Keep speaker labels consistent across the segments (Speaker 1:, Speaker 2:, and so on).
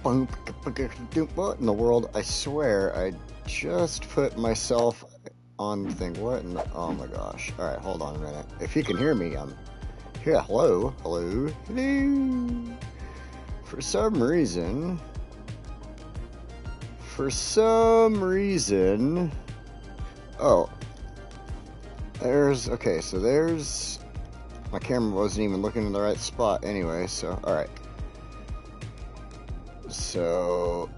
Speaker 1: What in the world? I swear, I just put myself on the thing. What in the... Oh my gosh. Alright, hold on a minute. If you can hear me, I'm here. Hello? Hello? Hello? For some reason... Oh. Okay, so there's... My camera wasn't even looking in the right spot anyway, so... Alright. So...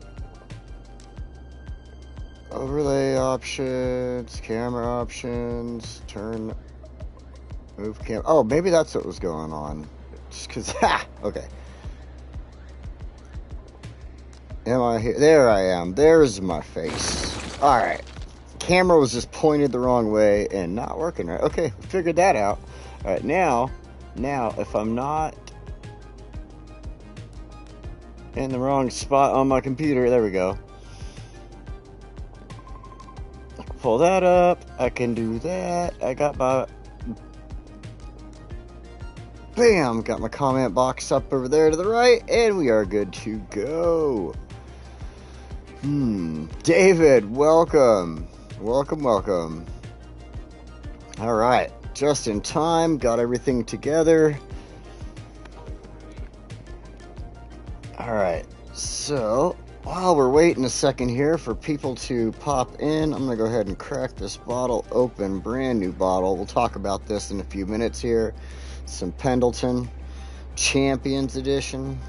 Speaker 1: Overlay options, camera options, turn... Move cam... Oh, maybe that's what was going on. Just because... Ha! Okay. Am I here? There I am. There's my face. Alright. Camera was just pointed the wrong way and not working right. Okay, figured that out. Alright, now, if I'm not in the wrong spot on my computer, there we go. I can pull that up. I can do that. I got my... Bam! Got my comment box up over there to the right, and we are good to go. David, welcome. Welcome. Alright, just in time, got everything together. Alright, so, while we're waiting a second here for people to pop in, I'm going to go ahead and crack this bottle open, brand new bottle. We'll talk about this in a few minutes here. Some Pendleton Champions Edition.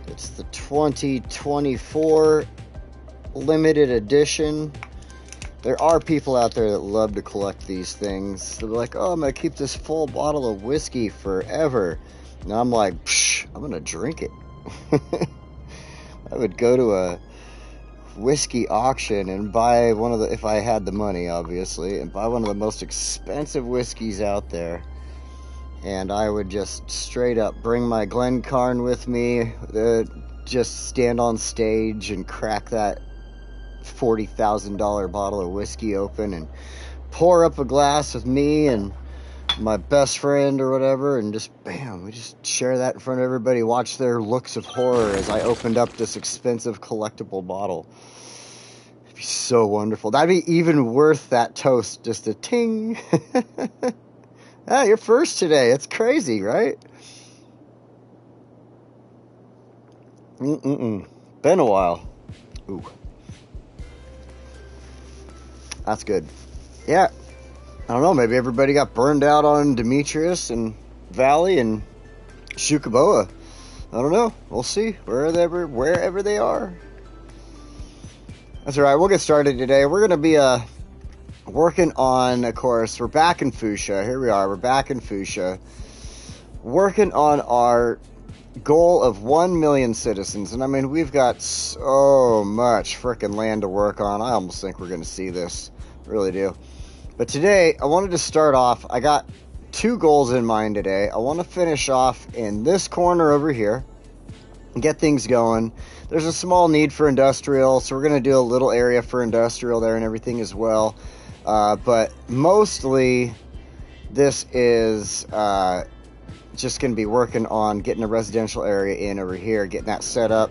Speaker 1: It's the 2024 limited edition. There are people out there that love to collect these things. They're like, oh, I'm going to keep this full bottle of whiskey forever. And I'm like, psh, I'm going to drink it. I would go to a whiskey auction and buy one of the, if I had the money, obviously, and buy one of the most expensive whiskeys out there. And I would just straight up bring my Glencairn with me, just stand on stage and crack that $40,000 bottle of whiskey open and pour up a glass with me and my best friend or whatever, and just bam, we just share that in front of everybody, watch their looks of horror as I opened up this expensive collectible bottle. It'd be so wonderful. That'd be even worth that toast, just a ting. Ah, you're first today. It's crazy, right? Been a while. Ooh. That's good. Yeah. I don't know, maybe everybody got burned out on Demetrius and Valley and Shukaboa. I don't know. We'll see. Wherever they are. That's alright. We'll get started today. We're going to be working on, of course, we're back in Foosha. Here we are. We're back in Foosha. Working on our goal of 1 million citizens. And I mean, we've got so much freaking land to work on. I almost think we're going to see this. Really do. But today, I wanted to start off. I got two goals in mind today. I want to finish off in this corner over here and get things going. There's a small need for industrial, so we're going to do a little area for industrial there and everything as well. But mostly, this is just going to be working on getting a residential area in over here, getting that set up,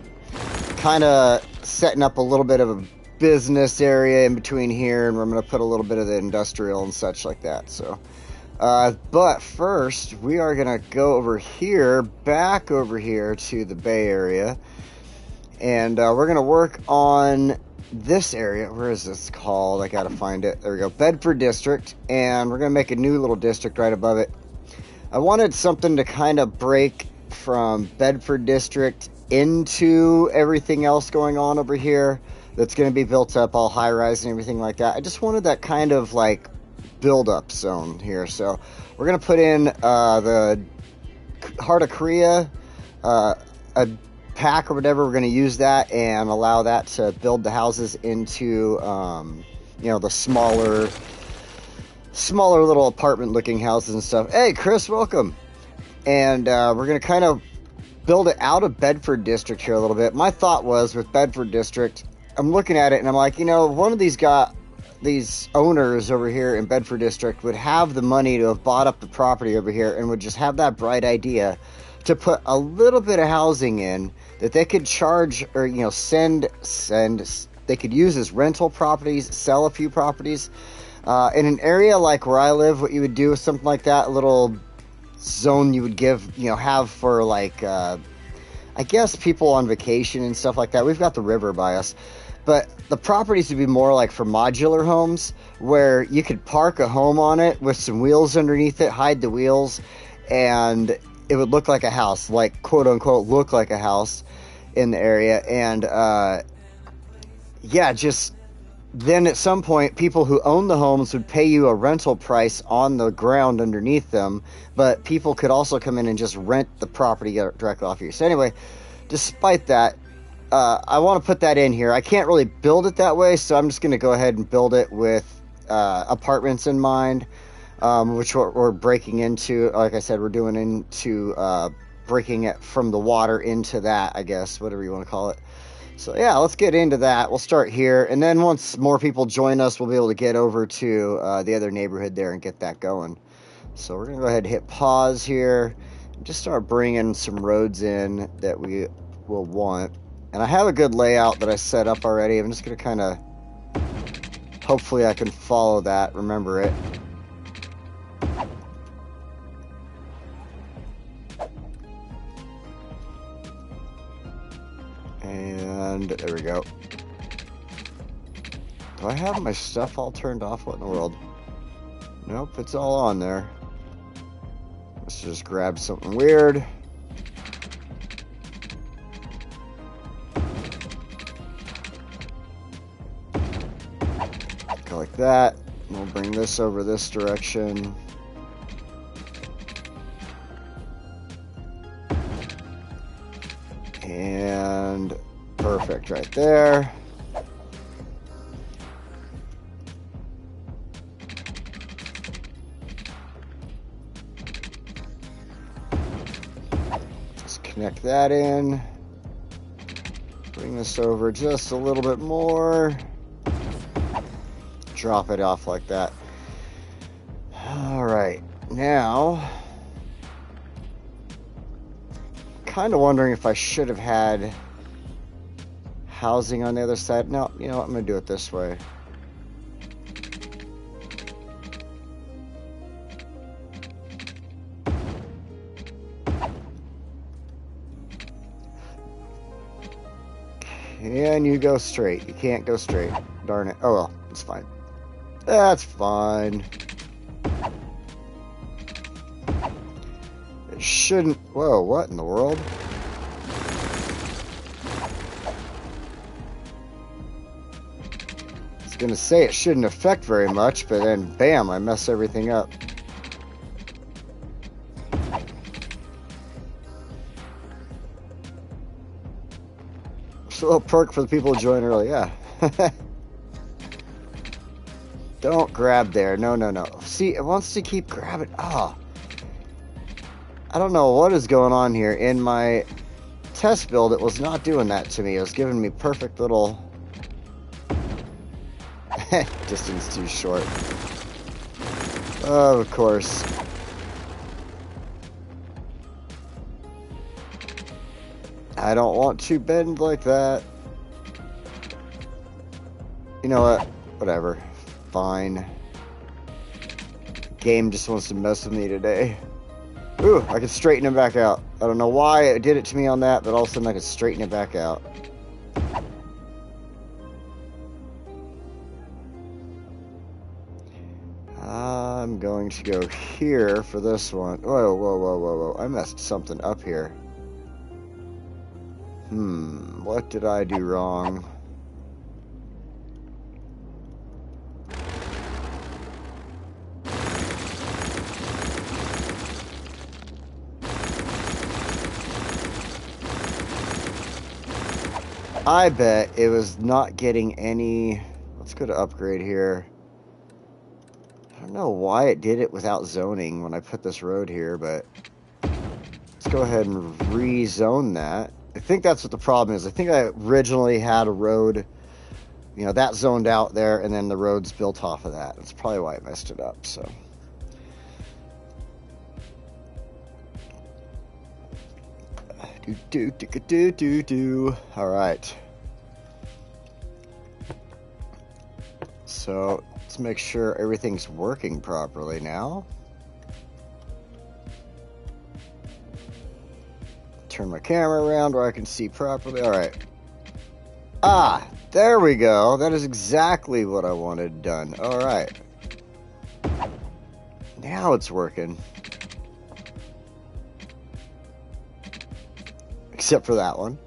Speaker 1: kind of setting up a little bit of a business area in between here, and we're going to put a little bit of the industrial and such like that. So, but first, we are going to go over here, back over here to the Bay Area, and we're going to work on this area. Where is this called? I gotta find it. There we go. Bedford District, and we're gonna make a new little district right above it. I wanted something to kind of break from Bedford District into everything else going on over here that's going to be built up, all high-rise and everything like that. I just wanted that kind of like build-up zone here. So we're going to put in the Heart of Korea, a pack or whatever. We're going to use that and allow that to build the houses into, you know, the smaller little apartment-looking houses and stuff. Hey, Chris, welcome. And we're going to kind of build it out of Bedford District here a little bit. My thought was with Bedford District, I'm looking at it and I'm like, you know, one of these owners over here in Bedford District would have the money to have bought up the property over here and would just have that bright idea to put a little bit of housing in that they could charge or, you know, send, they could use as rental properties, sell a few properties. In an area like where I live, what you would do is something like that, a little zone you would give, you know, have for like, I guess people on vacation and stuff like that. We've got the river by us. But the properties would be more like for modular homes where you could park a home on it with some wheels underneath it, hide the wheels, and it would look like a house, like quote unquote look like a house in the area. And yeah, just then at some point, people who own the homes would pay you a rental price on the ground underneath them, but people could also come in and just rent the property directly off you. So anyway, despite that, I want to put that in here. I can't really build it that way, so I'm just going to go ahead and build it with apartments in mind, which we're breaking into. Like I said, we're doing into breaking it from the water into that, I guess, whatever you want to call it. So yeah, let's get into that. We'll start here, and then once more people join us, we'll be able to get over to the other neighborhood there and get that going. So we're going to go ahead and hit pause here and just start bringing some roads in that we will want. And I have a good layout that I set up already. I'm just going to kind of, hopefully I can follow that, remember it. And there we go. Do I have my stuff all turned off? What in the world? Nope, it's all on there. Let's just grab something weird. Go like that. We'll bring this over this direction. And perfect right there. Let's connect that in. Bring this over just a little bit more. Drop it off like that. All right, now kind of wondering if I should have had housing on the other side. No, you know what? I'm going to do it this way. Can you go straight? You can't go straight. Darn it. Oh, well, it's fine. That's fine. It shouldn't... Whoa, what in the world? I was gonna say it shouldn't affect very much, but then bam, I mess everything up. Just a little perk for the people who joined early, yeah. Don't grab there. No, no, no. See, it wants to keep grabbing. Oh. I don't know what is going on here. In my test build, it was not doing that to me. It was giving me perfect little... Distance too short. Of course. I don't want to bend like that. You know what? Whatever. Fine. Game just wants to mess with me today. Ooh, I can straighten it back out. I don't know why it did it to me on that, but all of a sudden I can straighten it back out. I'm going to go here for this one. Whoa, whoa, whoa, whoa, whoa. I messed something up here. What did I do wrong? I bet it was not getting any... Let's go to upgrade here. I don't know why it did it without zoning when I put this road here, but let's go ahead and rezone that. I think that's what the problem is. I think I originally had a road, you know, that zoned out there, and then the road's built off of that. That's probably why it messed it up, so... All right. So let's make sure everything's working properly now. Turn my camera around where I can see properly. All right. Ah, there we go. That is exactly what I wanted done. All right. Now it's working. Except for that one.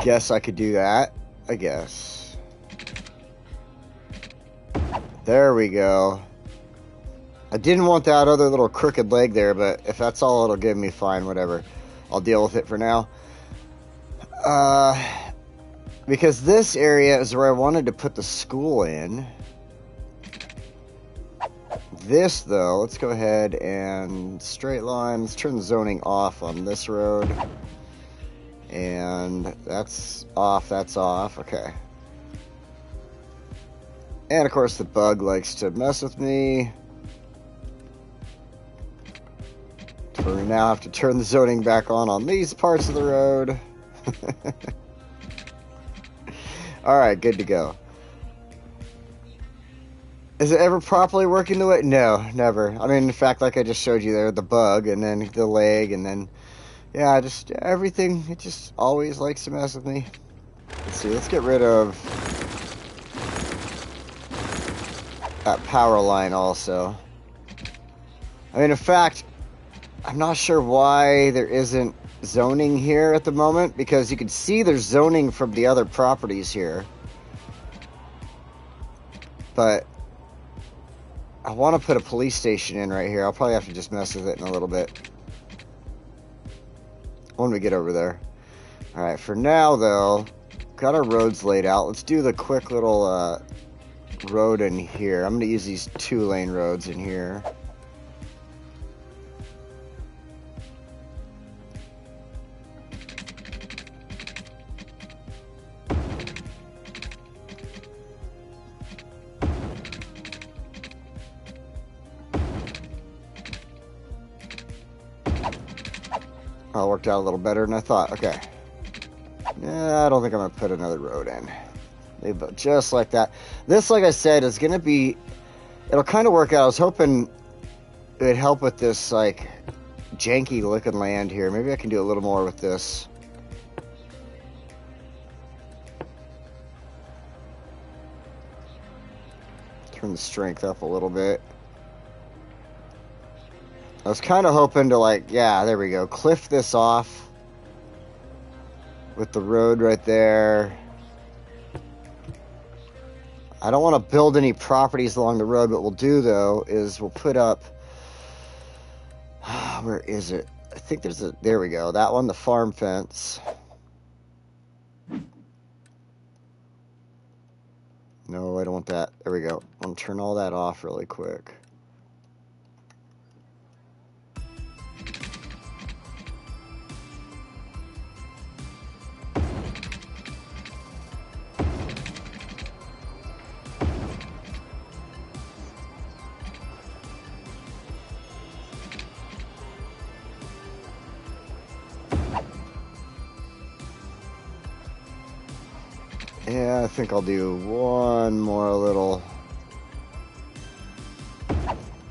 Speaker 1: Guess I could do that. I guess. There we go. I didn't want that other little crooked leg there, but if that's all it'll give me, fine, whatever. I'll deal with it for now. Because this area is where I wanted to put the school in. This, though, let's go ahead and straight line. Let's turn the zoning off on this road. And that's off, okay. And, of course, the bug likes to mess with me. So we now have to turn the zoning back on these parts of the road. Alright, good to go. Is it ever properly working the way? No, never. I mean, in fact, like I just showed you there, the bug, and then the leg, and then, yeah, just everything, it just always likes to mess with me. Let's see, let's get rid of that power line also. I mean, in fact, I'm not sure why there isn't zoning here at the moment, because you can see there's zoning from the other properties here. But I want to put a police station in right here. I'll probably have to just mess with it in a little bit when we get over there. Alright, for now though, got our roads laid out. Let's do the quick little road in here. I'm going to use these 2-lane roads in here. Oh, it worked out a little better than I thought. Okay. Yeah, I don't think I'm going to put another road in. Leave it just like that. This, like I said, is going to be... It'll kind of work out. I was hoping it would help with this, like, janky looking land here. Maybe I can do a little more with this. Turn the strength up a little bit. I was kind of hoping to, like, yeah, there we go. Cliff this off with the road right there. I don't want to build any properties along the road. What we'll do, though, is we'll put up... Where is it? I think there's a... There we go. That one, the farm fence. No, I don't want that. There we go. I'm going to turn all that off really quick. Yeah, I think I'll do one more little...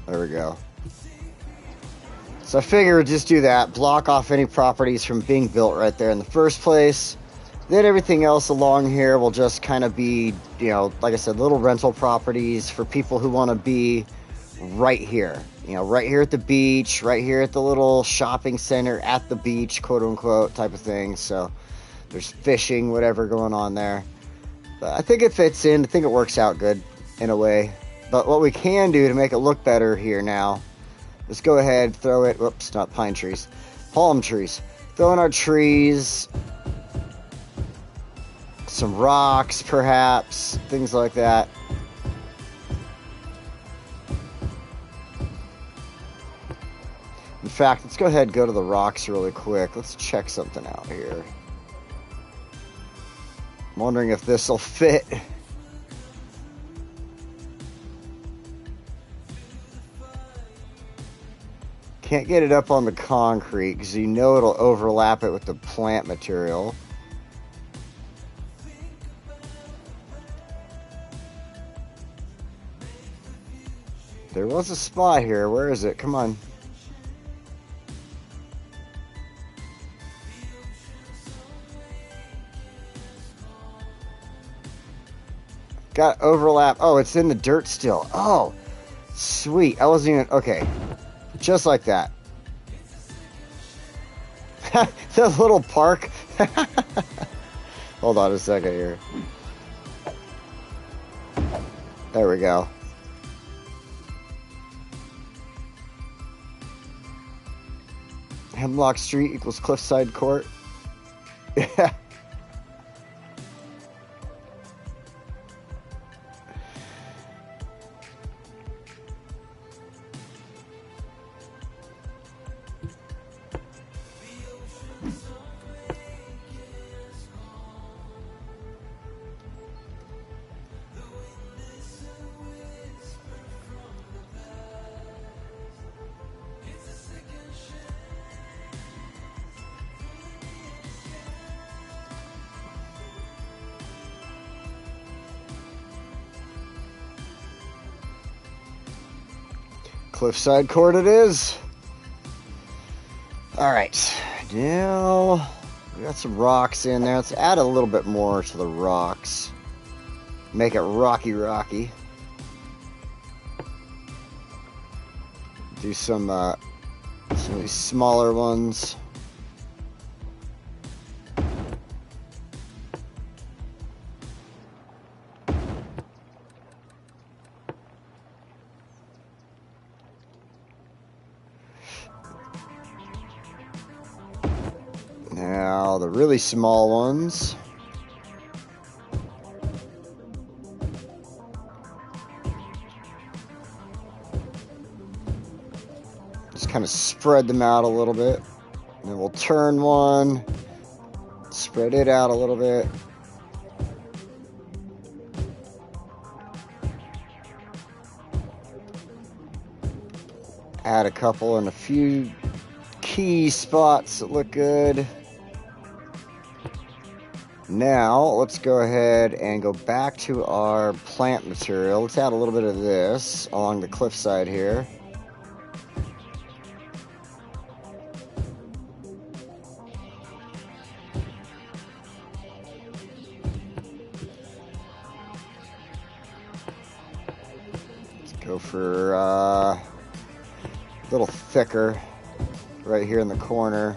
Speaker 1: There we go. So I figure just do that. Block off any properties from being built right there in the first place. Then everything else along here will just kind of be, you know, like I said, little rental properties for people who want to be right here. You know, right here at the beach, right here at the little shopping center at the beach, quote unquote, type of thing. So there's fishing, whatever going on there. But I think it fits in. I think it works out good in a way. But what we can do to make it look better here now is go ahead, throw it. Whoops, not pine trees. Palm trees. Throw in our trees. Some rocks, perhaps. Things like that. In fact, let's go ahead and go to the rocks really quick. Let's check something out here. I'm wondering if this will fit. Can't get it up on the concrete because you know it'll overlap it with the plant material. There was a spot here. Where is it? Come on. Got overlap. Oh, it's in the dirt still. Oh, sweet. I wasn't even... Okay. Just like that. The little park. Hold on a second here. There we go. Hemlock Street equals Cliffside Court. Yeah. Cliffside Court it is. Alright, now we got some rocks in there. Let's add a little bit more to the rocks. Make it rocky. Do some of these smaller ones. Now, the really small ones. Just kind of spread them out a little bit. And then we'll turn one. Spread it out a little bit. Add a couple in a few key spots that look good. Now, let's go ahead and go back to our plant material. Let's add a little bit of this along the cliffside here. Let's go for a little thicker right here in the corner.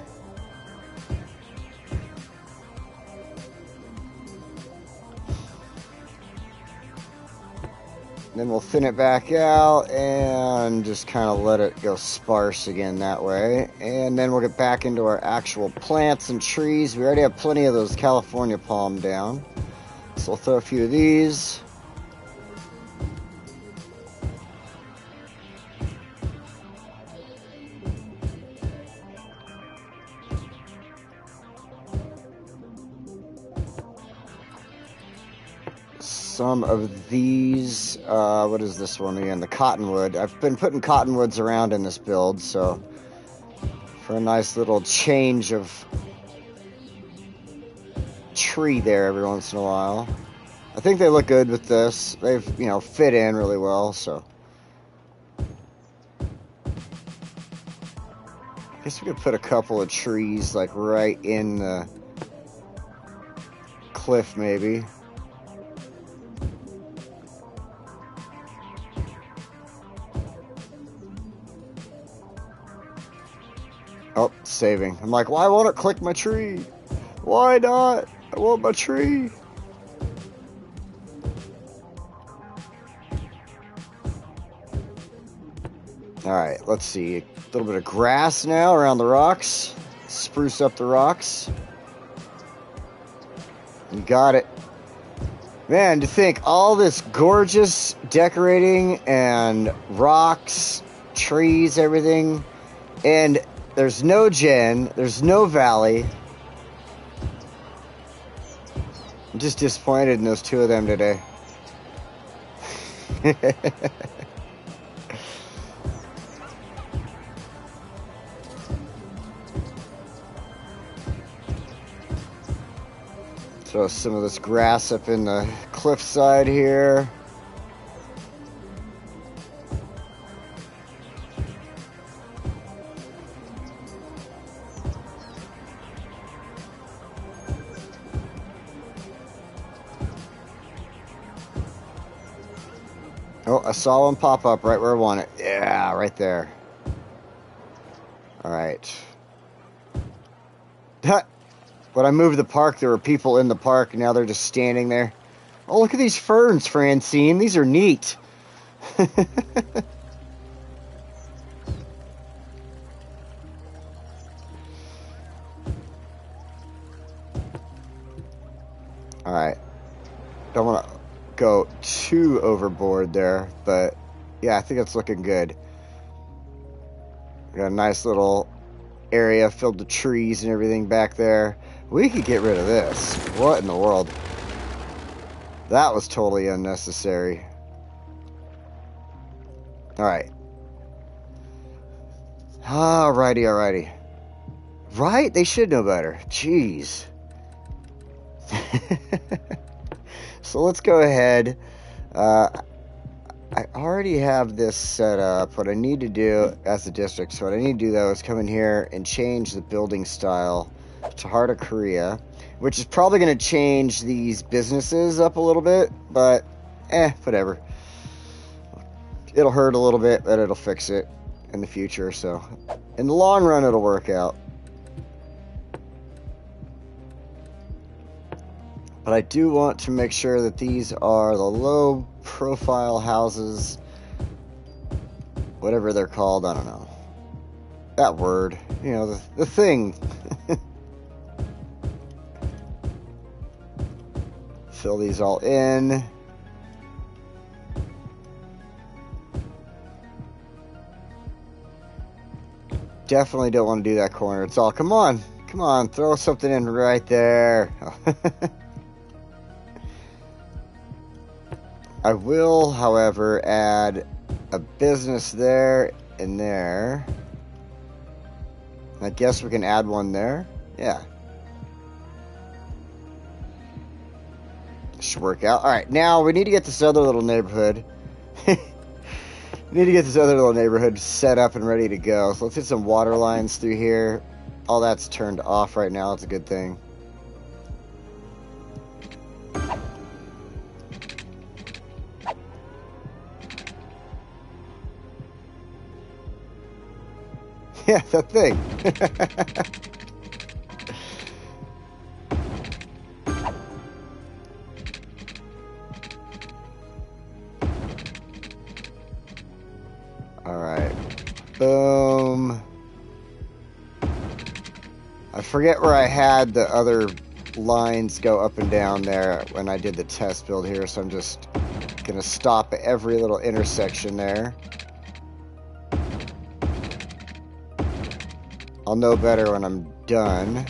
Speaker 1: Then we'll thin it back out and just kind of let it go sparse again that way. And then we'll get back into our actual plants and trees. We already have plenty of those California palm down. So we'll throw a few of these. Some of these, what is this one again? The cottonwood. I've been putting cottonwoods around in this build, so for a nice little change of tree there every once in a while. I think they look good with this. They've, you know, fit in really well, so. I guess we could put a couple of trees like right in the cliff maybe. Oh, saving. I'm like, why won't it click my tree? Why not? I want my tree. Alright, let's see. A little bit of grass now around the rocks. Spruce up the rocks. You got it. Man, to think all this gorgeous decorating and rocks, trees, everything, and there's no gen, there's no valley. I'm just disappointed in those two of them today. Throw some of this grass up in the cliffside here. Oh, I saw one pop up right where I want it. Yeah, right there. All right. When I moved the park, there were people in the park, and now they're just standing there. Oh, look at these ferns, Francine. These are neat. All right. Don't want to go too overboard there, but yeah, I think it's looking good. Got a nice little area filled with trees and everything back there. We could get rid of this. What in the world? That was totally unnecessary. Alright. Alrighty. Right? They should know better. Jeez. So let's go ahead. I already have this set up. What I need to do as a district, so what I need to do though is come in here and change the building style to Heart of Korea, which is probably going to change these businesses up a little bit, but whatever. It'll hurt a little bit, but it'll fix it in the future, so in the long run it'll work out. But I do want to make sure that these are the low profile houses, whatever they're called, I don't know. That word, you know, the thing. Fill these all in. Definitely don't want to do that corner. It's all, come on, throw something in right there. I will, however, add a business there and there. I guess we can add one there. Yeah. Should work out. Alright, now we need to get this other little neighborhood. Set up and ready to go. So let's hit some water lines through here. All that's turned off right now. That's a good thing. Yeah, that thing. All right. Boom. I forget where I had the other lines go up and down there when I did the test build here, so I'm just going to stop at every little intersection there. I'll know better when I'm done.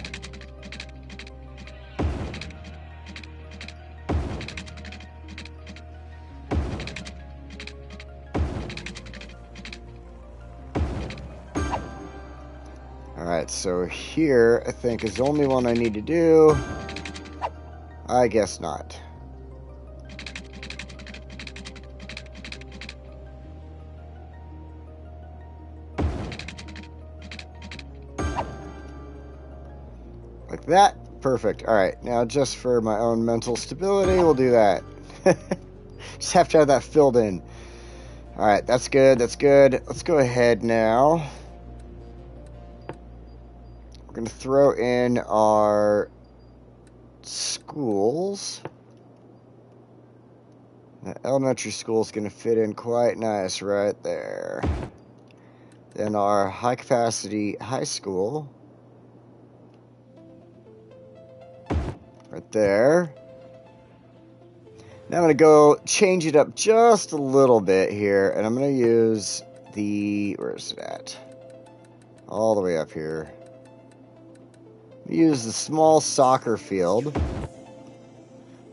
Speaker 1: Alright, so here I think is the only one I need to do. I guess not. Like that. Perfect. Alright, now just for my own mental stability, we'll do that. Just have to have that filled in. Alright, that's good, that's good. Let's go ahead now. We're going to throw in our schools. The elementary school is going to fit in quite nice right there. Then our high capacity high school. Right there. Now I'm going to go change it up just a little bit here. And I'm going to use the... Where's it at? All the way up here. Use the small soccer field.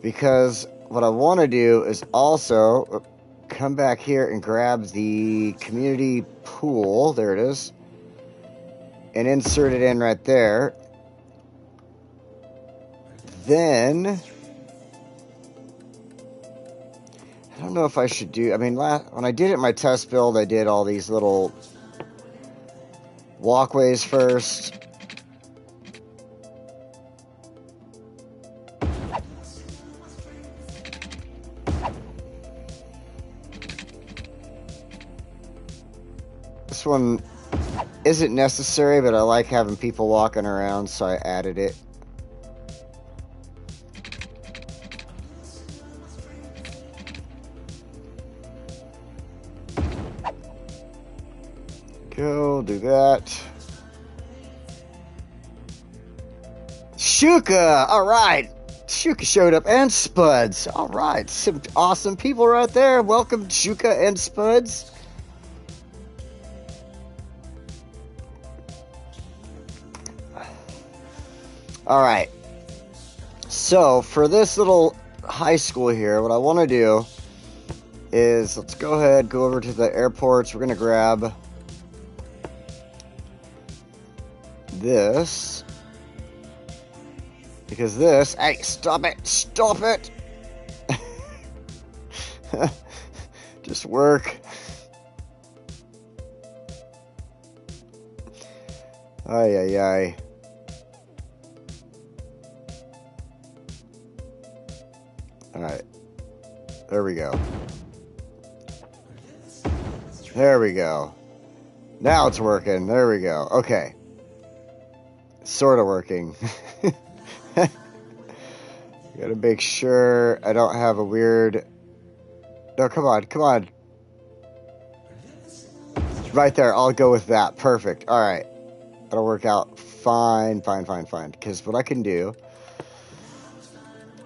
Speaker 1: Because what I want to do is also come back here and grab the community pool. There it is. And insert it in right there. then I don't know if I should do, I mean, when I did it in my test build, I did all these little walkways first. This one isn't necessary, but I like having people walking around, so I added it. Go do that. Shuka! Alright! Shuka showed up, and Spuds. Alright, some awesome people right there. Welcome, Shuka and Spuds. Alright. So, for this little high school here, what I want to do is, let's go ahead, go over to the airports. We're going to grab this. Because this... Hey, stop it! Stop it! Just work. Ay, ay, ay. Alright. There we go. There we go. Now it's working. There we go. Okay. Sort of working. Gotta make sure I don't have a weird... No, come on, come on. Right there, I'll go with that. Perfect. Alright. That'll work out fine, fine, fine, fine. Because what I can do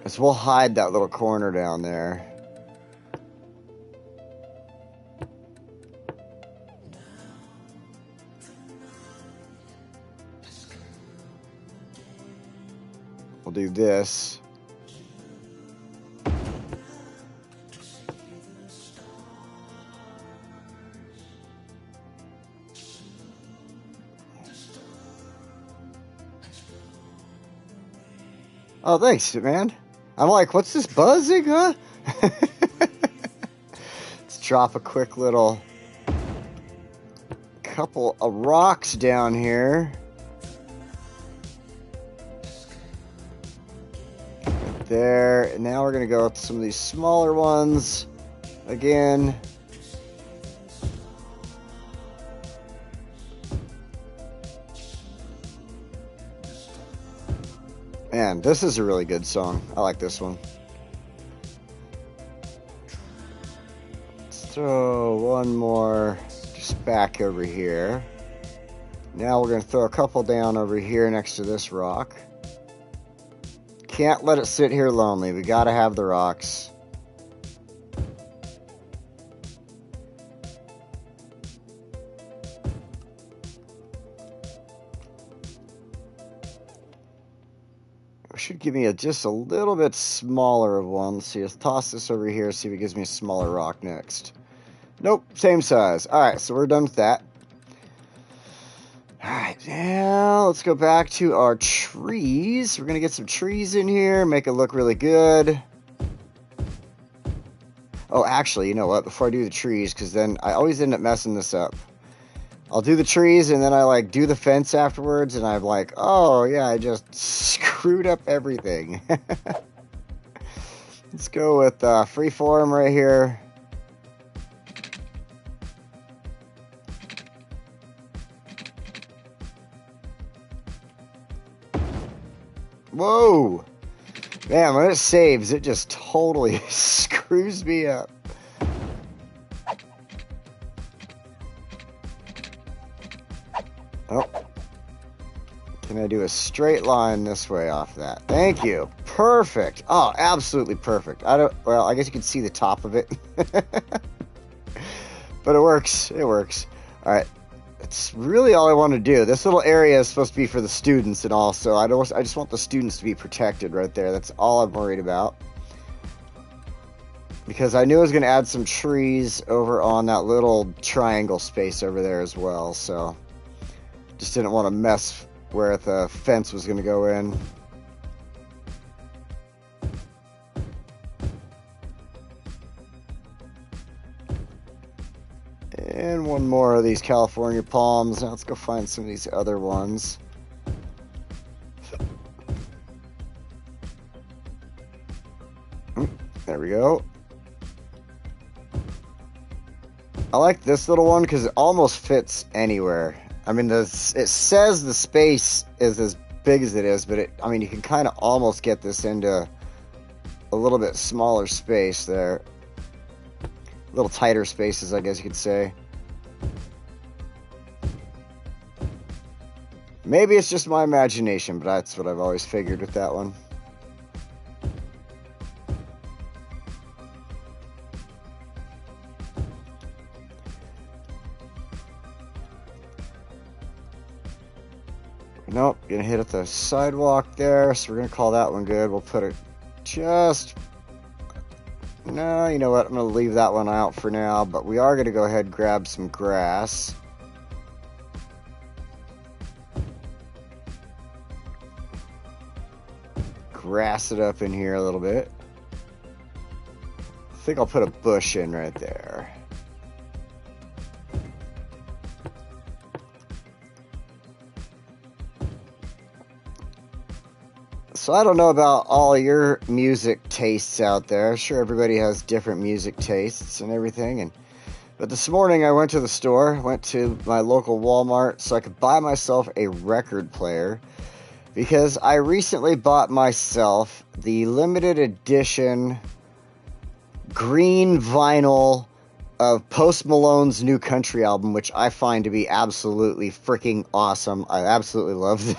Speaker 1: is we'll hide that little corner down there. We'll do this. Oh, thanks, man. I'm like, what's this buzzing, huh? Let's drop a quick little couple of rocks down here. Right there. And now we're going to go with some of these smaller ones again. Man, this is a really good song. I like this one. Let's throw one more just back over here. Now we're going to throw a couple down over here next to this rock. Can't let it sit here lonely. We got to have the rocks. Should give me just a little bit smaller of one. Let's see, let's toss this over here, see if it gives me a smaller rock next. Nope, same size. Alright, so we're done with that. Alright, now let's go back to our trees. We're going to get some trees in here, make it look really good. Oh, actually, you know what? Before I do the trees, because then I always end up messing this up. I'll do the trees, and then I, like, do the fence afterwards, and I'm like, oh, yeah, I just screwed up everything. Let's go with freeform right here. Whoa! Man, when it saves, it just totally screws me up. Oh. Can I do a straight line this way off that? Thank you. Perfect. Oh, absolutely perfect. Well, I guess you can see the top of it. But it works. It works. All right. It's really all I want to do. This little area is supposed to be for the students and all, so I just want the students to be protected right there. That's all I'm worried about. Because I knew I was going to add some trees over on that little triangle space over there as well, so just didn't want to mess where the fence was going to go in. one more of these California palms. Now let's go find some of these other ones. There we go. I like this little one because it almost fits anywhere. I mean, it says the space is as big as it is, but I mean, you can kind of almost get this into a little bit smaller space there. A little tighter spaces, I guess you could say. Maybe it's just my imagination, but that's what I've always figured with that one. Nope, gonna hit at the sidewalk there, so we're gonna call that one good. We'll put it just... No, you know what, I'm gonna leave that one out for now, but we are gonna go ahead and grab some grass. Grass it up in here a little bit. I think I'll put a bush in right there. So I don't know about all your music tastes out there. I'm sure everybody has different music tastes and everything. But this morning I went to the store, went to my local Walmart so I could buy myself a record player. Because I recently bought myself the limited edition green vinyl of Post Malone's new country album, which I find to be absolutely freaking awesome. I absolutely love it.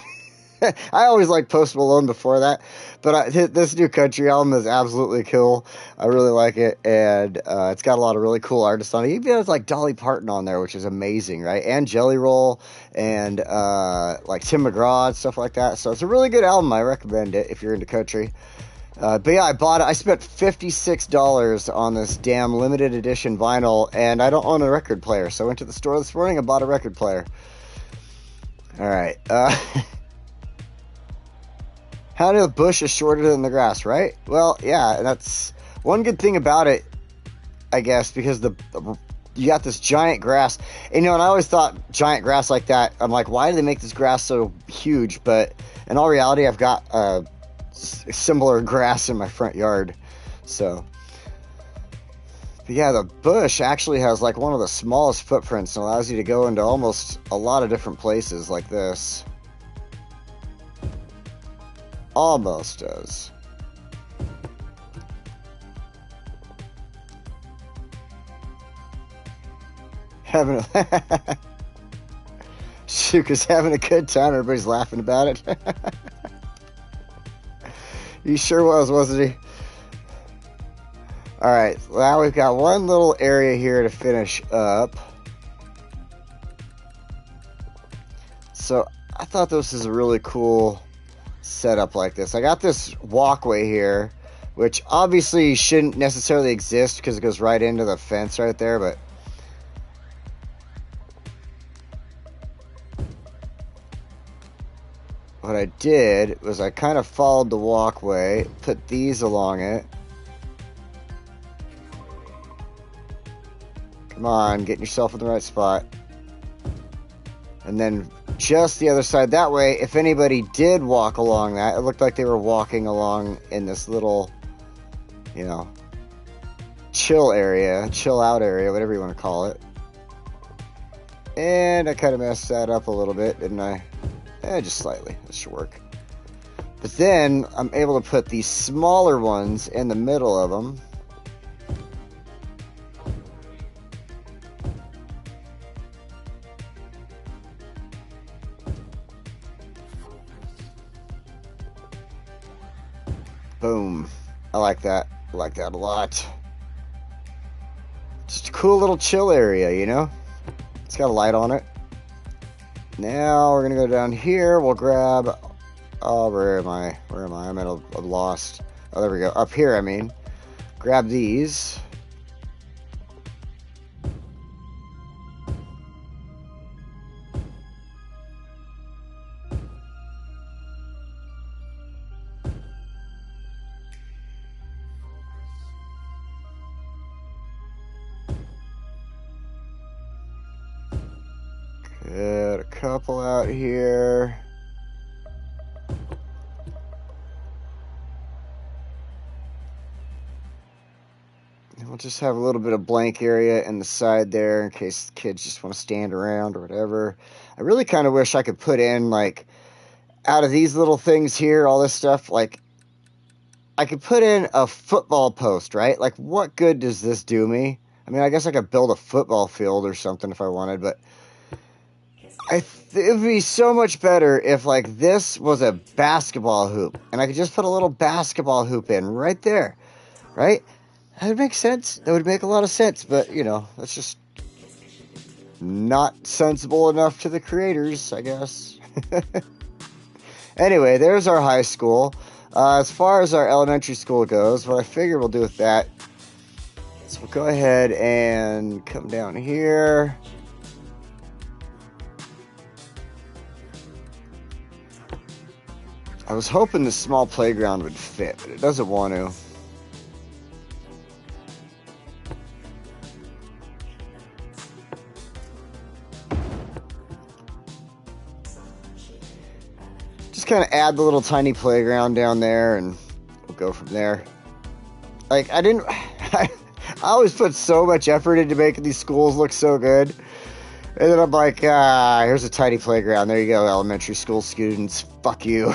Speaker 1: I always liked Post Malone before that, but this new country album is absolutely cool. I really like it, and it's got a lot of really cool artists on it. Even has like Dolly Parton on there, which is amazing, right? And Jelly Roll, and like Tim McGraw and stuff like that. So it's a really good album. I recommend it if you're into country. But yeah, I bought it. I spent $56 on this damn limited edition vinyl, and I don't own a record player. So I went to the store this morning and bought a record player. All right. How the bush is shorter than the grass, right? Well, yeah, that's one good thing about it, I guess, because you got this giant grass. And, and I always thought giant grass like that, I'm like, why do they make this grass so huge? But in all reality, I've got similar grass in my front yard. So, but yeah, the bush actually has like one of the smallest footprints and allows you to go into almost a lot of different places like this. Almost does. Shuka's having a good time. Everybody's laughing about it. He sure was, wasn't he? Alright, now we've got one little area here to finish up. So, I thought this was a really cool setup like this. I got this walkway here, which obviously shouldn't necessarily exist because it goes right into the fence right there, but what I did was I kind of followed the walkway, put these along it. Come on, getting yourself in the right spot. And then just the other side. That way, if anybody did walk along that, it looked like they were walking along in this little, chill area, chill out area, whatever you want to call it. And I kind of messed that up a little bit, didn't I? Just slightly. This should work. But then I'm able to put these smaller ones in the middle of them. Boom. I like that. I like that a lot. Just a cool little chill area, It's got a light on it. Now we're going to go down here. We'll grab... Oh, where am I? I'm lost. Oh, there we go. Up here, I mean. Grab these. Got a couple out here. And we'll just have a little bit of blank area in the side there in case the kids just want to stand around or whatever. I really kind of wish I could put in, like, out of these little things here, all this stuff, like, I could put in a football post, right? Like, what good does this do me? I mean, I guess I could build a football field or something if I wanted, but it would be so much better if, like, this was a basketball hoop, and I could just put a little basketball hoop in right there, right? That would make sense. That would make a lot of sense, but, you know, that's just not sensible enough to the creators, I guess. Anyway, there's our high school. As far as our elementary school goes, what I figure we'll do with that is we'll go ahead and come down here. I was hoping the small playground would fit, but it doesn't want to. Just kind of add the little tiny playground down there, and we'll go from there. Like, I always put so much effort into making these schools look so good. And then I'm like, here's a tiny playground. There you go, elementary school students. Fuck you.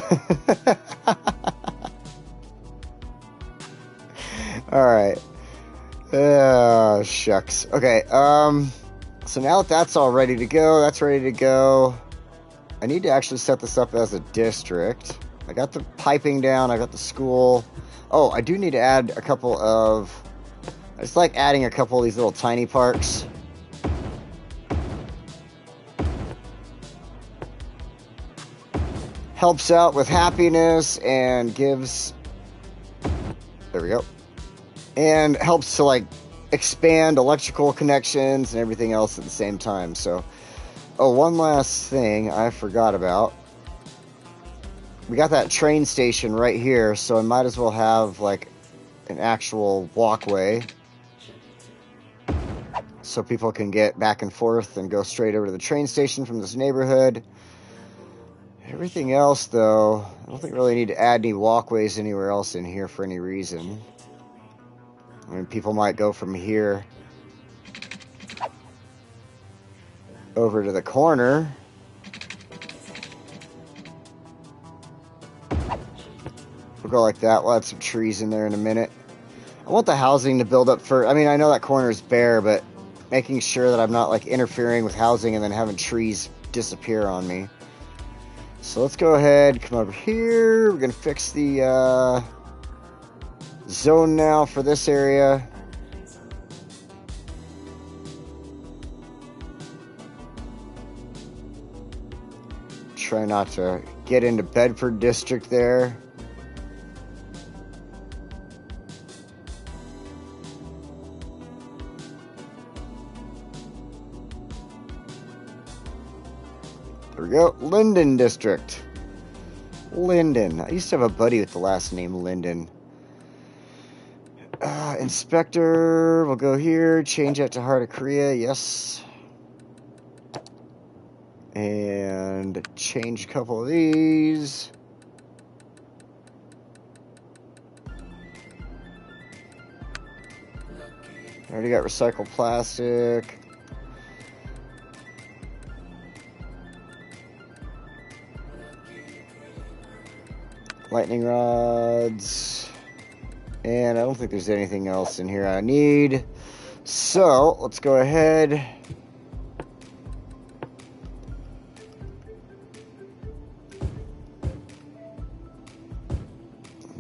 Speaker 1: Alright. Shucks. Okay, so now that that's all ready to go, that's ready to go. I need to actually set this up as a district. I got the piping down, I got the school. Oh, I do need to add a couple of... I just like adding a couple of these little tiny parks. Helps out with happiness and gives... There we go. And helps to, like, expand electrical connections and everything else at the same time, so... Oh, one last thing I forgot about. We got that train station right here, so I might as well have, like, an actual walkway so people can get back and forth and go straight over to the train station from this neighborhood. Everything else, though, I don't think we really need to add any walkways anywhere else in here for any reason. I mean, people might go from here over to the corner. We'll go like that. We'll add some trees in there in a minute. I want the housing to build up for... I mean, I know that corner is bare, but making sure that I'm not, like, interfering with housing and then having trees disappear on me. So let's go ahead, come over here. We're going to fix the zone now for this area. Try not to get into Bedford District there. There we go. Linden District. Linden. I used to have a buddy with the last name Linden. Inspector. We'll go here. Change that to Heart of Korea. Yes. And change a couple of these. Already got recycled plastic. Lightning rods. And I don't think there's anything else in here I need. So, let's go ahead.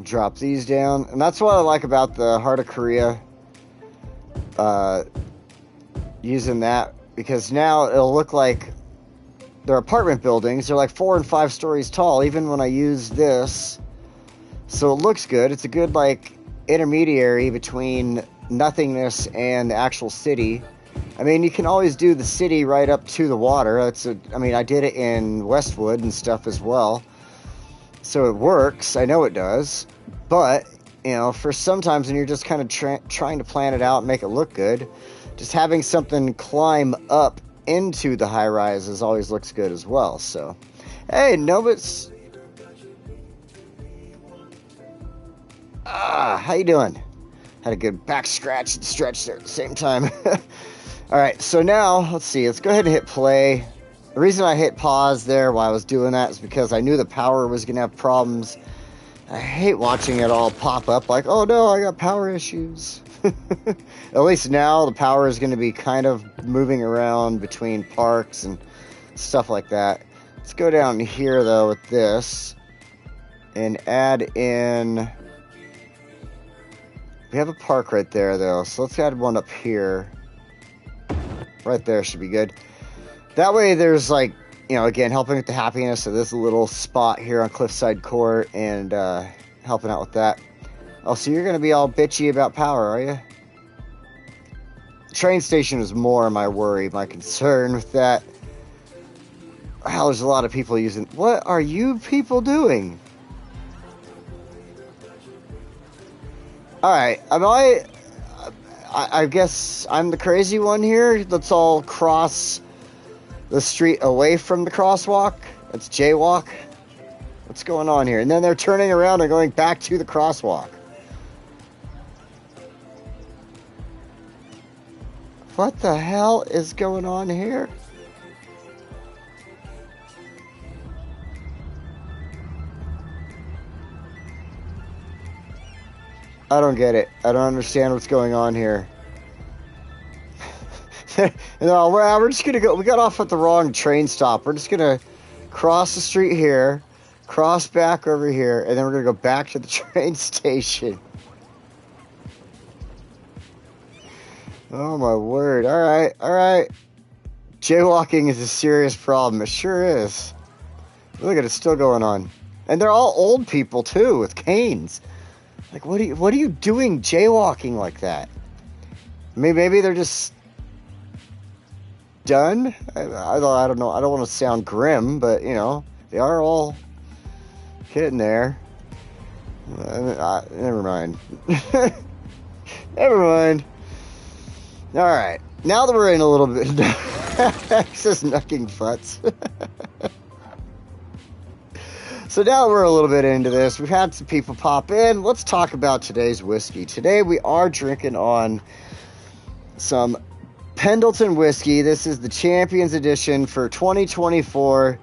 Speaker 1: Drop these down. And that's what I like about the Heart of Korea. Using that. Because now it'll look like they're apartment buildings. They're like 4 and 5 stories tall. Even when I use this. So it looks good. It's a good, like, intermediary between nothingness and the actual city. I mean, you can always do the city right up to the water. I mean, I did it in Westwood and stuff as well. So it works. I know it does. But, you know, for sometimes when you're just kind of trying to plan it out and make it look good, just having something climb up into the high rises always looks good as well. So, hey, Novitz. How you doing? Had a good back scratch and stretch there at the same time. All right, so now, let's see. Let's go ahead and hit play. The reason I hit pause there while I was doing that is because I knew the power was going to have problems. I hate watching it all pop up like, oh no, I got power issues. At least now the power is going to be kind of moving around between parks and stuff like that. Let's go down here though with this and add in... We have a park right there though, so let's add one up here. Right there should be good. That way there's like, you know, again, helping with the happiness of this little spot here on Cliffside Court and helping out with that. Oh, so you're going to be all bitchy about power, are you? Train station is more my worry, my concern with that. Wow, there's a lot of people using... What are you people doing? Alright, I guess I'm the crazy one here. Let's all cross the street away from the crosswalk. Let's jaywalk. What's going on here? And then they're turning around and going back to the crosswalk. What the hell is going on here? I don't get it. I don't understand what's going on here. No, we're just gonna go. We got off at the wrong train stop. We're just gonna cross the street here, cross back over here, and then we're gonna go back to the train station. Oh my word! All right, all right. Jaywalking is a serious problem. It sure is. Look at it, still going on, and they're all old people too with canes. Like, what are you doing jaywalking like that? Maybe they're just done? I don't know. I don't want to sound grim, but, you know, they are all getting there. Never mind. Never mind. All right. Now that we're in a little bit... Access knucking futs. So now we're a little bit into this. We've had some people pop in. Let's talk about today's whiskey. Today we are drinking on some Pendleton whiskey. This is the Champions Edition for 2024,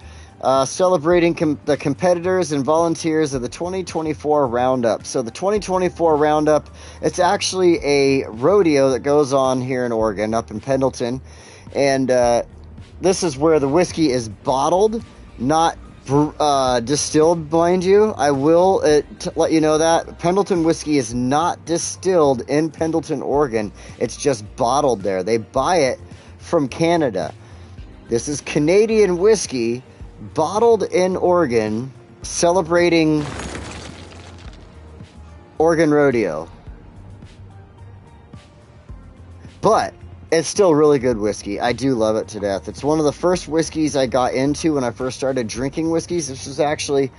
Speaker 1: celebrating the competitors and volunteers of the 2024 Roundup. So the 2024 Roundup, it's actually a rodeo that goes on here in Oregon, up in Pendleton. And this is where the whiskey is bottled, not distilled, mind you. I will let you know that Pendleton whiskey is not distilled in Pendleton, Oregon. It's just bottled there. They buy it from Canada. This is Canadian whiskey bottled in Oregon, celebrating Oregon Rodeo. But it's still really good whiskey. I do love it to death. It's one of the first whiskeys I got into when I first started drinking whiskeys. This was actually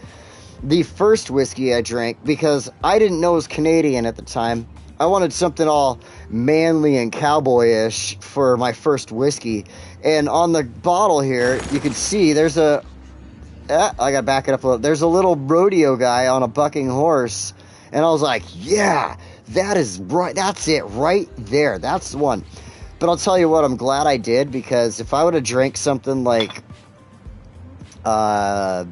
Speaker 1: the first whiskey I drank because I didn't know it was Canadian at the time. I wanted something all manly and cowboyish for my first whiskey. And on the bottle here, you can see there's a... I gotta back it up a little. There's a little rodeo guy on a bucking horse. And I was like, yeah, that is right. That's it right there. That's the one. But I'll tell you what, I'm glad I did, because if I would have drank something like, I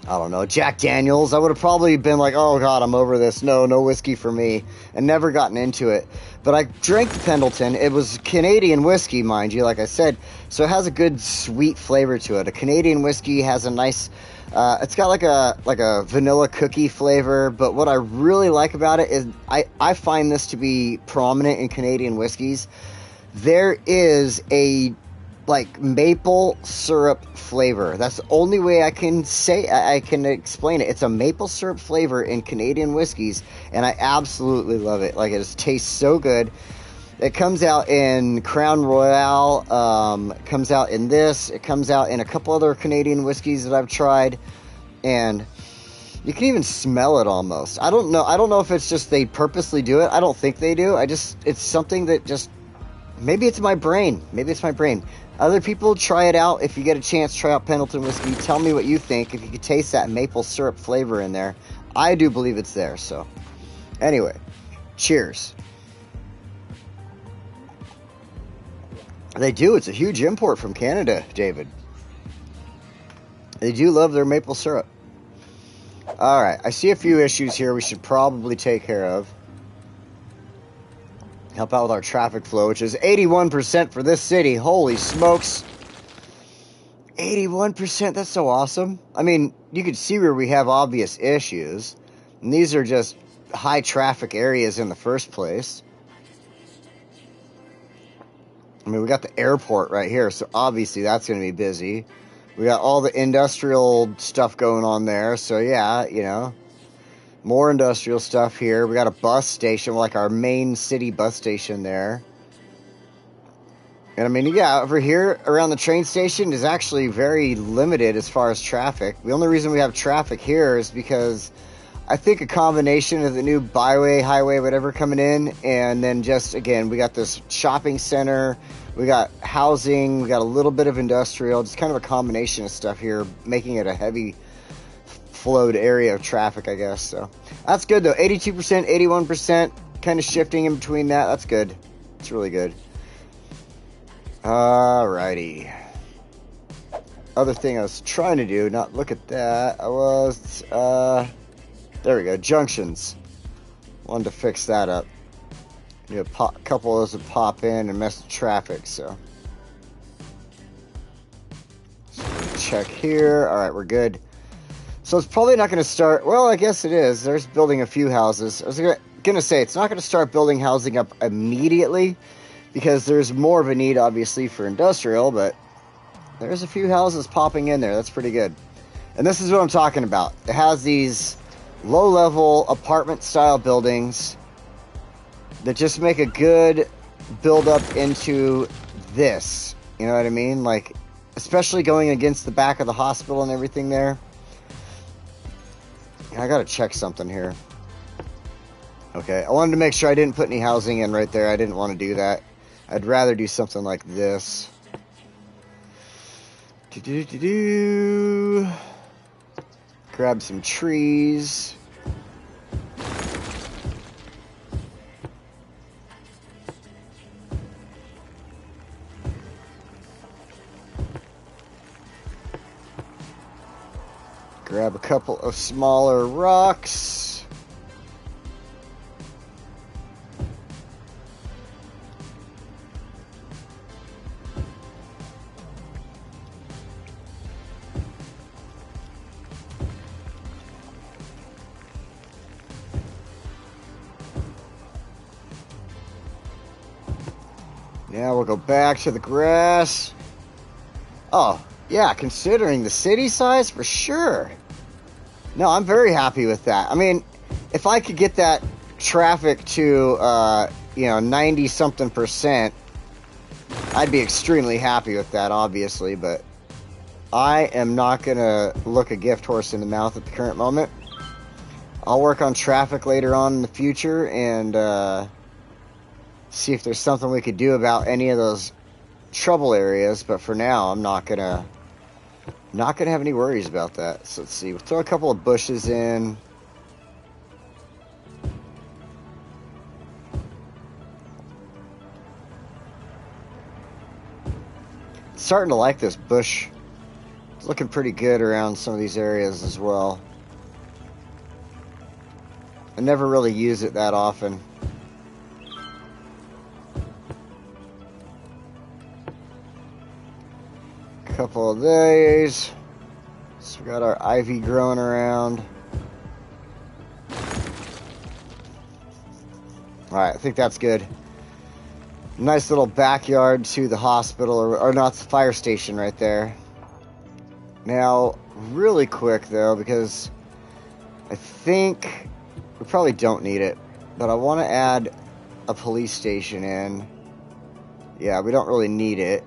Speaker 1: don't know, Jack Daniels, I would have probably been like, oh God, I'm over this. No whiskey for me, and never gotten into it. But I drank the Pendleton. It was Canadian whiskey, mind you, like I said, so it has a good sweet flavor to it. A Canadian whiskey has a nice, it's got like a vanilla cookie flavor, but what I really like about it is I find this to be prominent in Canadian whiskeys. There is a like maple syrup flavor. That's the only way I can explain it. It's a maple syrup flavor in Canadian whiskeys, and I absolutely love it. Like, it just tastes so good. It comes out in Crown Royal, it comes out in this, it comes out in a couple other Canadian whiskeys that I've tried, and you can even smell it almost. I don't know if it's just they purposely do it. I don't think they do. It's something that just, maybe it's my brain. Other people, try it out. If you get a chance, try out Pendleton whiskey. Tell me what you think. If you could taste that maple syrup flavor in there. I do believe it's there, so. Anyway, cheers. They do. It's a huge import from Canada, David. They do love their maple syrup. All right. I see a few issues here we should probably take care of. Help out with our traffic flow, which is 81% for this city. Holy smokes. 81%. That's so awesome. I mean, you can see where we have obvious issues. And these are just high traffic areas in the first place. I mean, we got the airport right here, so obviously that's going to be busy. We got all the industrial stuff going on there, so yeah, you know. More industrial stuff here. We got a bus station, like our main city bus station there. And I mean, yeah, over here around the train station is actually very limited as far as traffic. The only reason we have traffic here is because I think a combination of the new byway, highway, whatever coming in, and then just, again, we got this shopping center, we got housing, we got a little bit of industrial, just kind of a combination of stuff here, making it a heavy flowed area of traffic, I guess. So that's good though. 82%, 81%, kind of shifting in between that. That's good. It's really good. Alrighty. Other thing I was trying to do, not look at that, I was, there we go, junctions. Wanted to fix that up. A couple of those would pop in and mess with traffic, so. Check here. Alright, we're good. So it's probably not going to start, well, I guess it is. There's building a few houses. I was going to say, it's not going to start building housing up immediately because there's more of a need, obviously, for industrial, but there's a few houses popping in there. That's pretty good. And this is what I'm talking about. It has these low-level apartment-style buildings that just make a good build-up into this. You know what I mean? Like, especially going against the back of the hospital and everything there. I gotta check something here. Okay, I wanted to make sure I didn't put any housing in right there. I didn't want to do that. I'd rather do something like this. Grab some trees. Grab a couple of smaller rocks. Now we'll go back to the grass. Oh, yeah, considering the city size, for sure. No, I'm very happy with that. I mean, if I could get that traffic to, 90-something%, I'd be extremely happy with that, obviously, but I am not going to look a gift horse in the mouth at the current moment. I'll work on traffic later on in the future and see if there's something we could do about any of those trouble areas, but for now, I'm not gonna have any worries about that. So let's see, we'll throw a couple of bushes in. Starting to like this bush. It's looking pretty good around some of these areas as well. I never really use it that often. Couple of these. So we got our ivy growing around. Alright, I think that's good. Nice little backyard to the hospital, or not, the fire station right there. Now, really quick though, because I think we probably don't need it, but I want to add a police station in. Yeah, we don't really need it.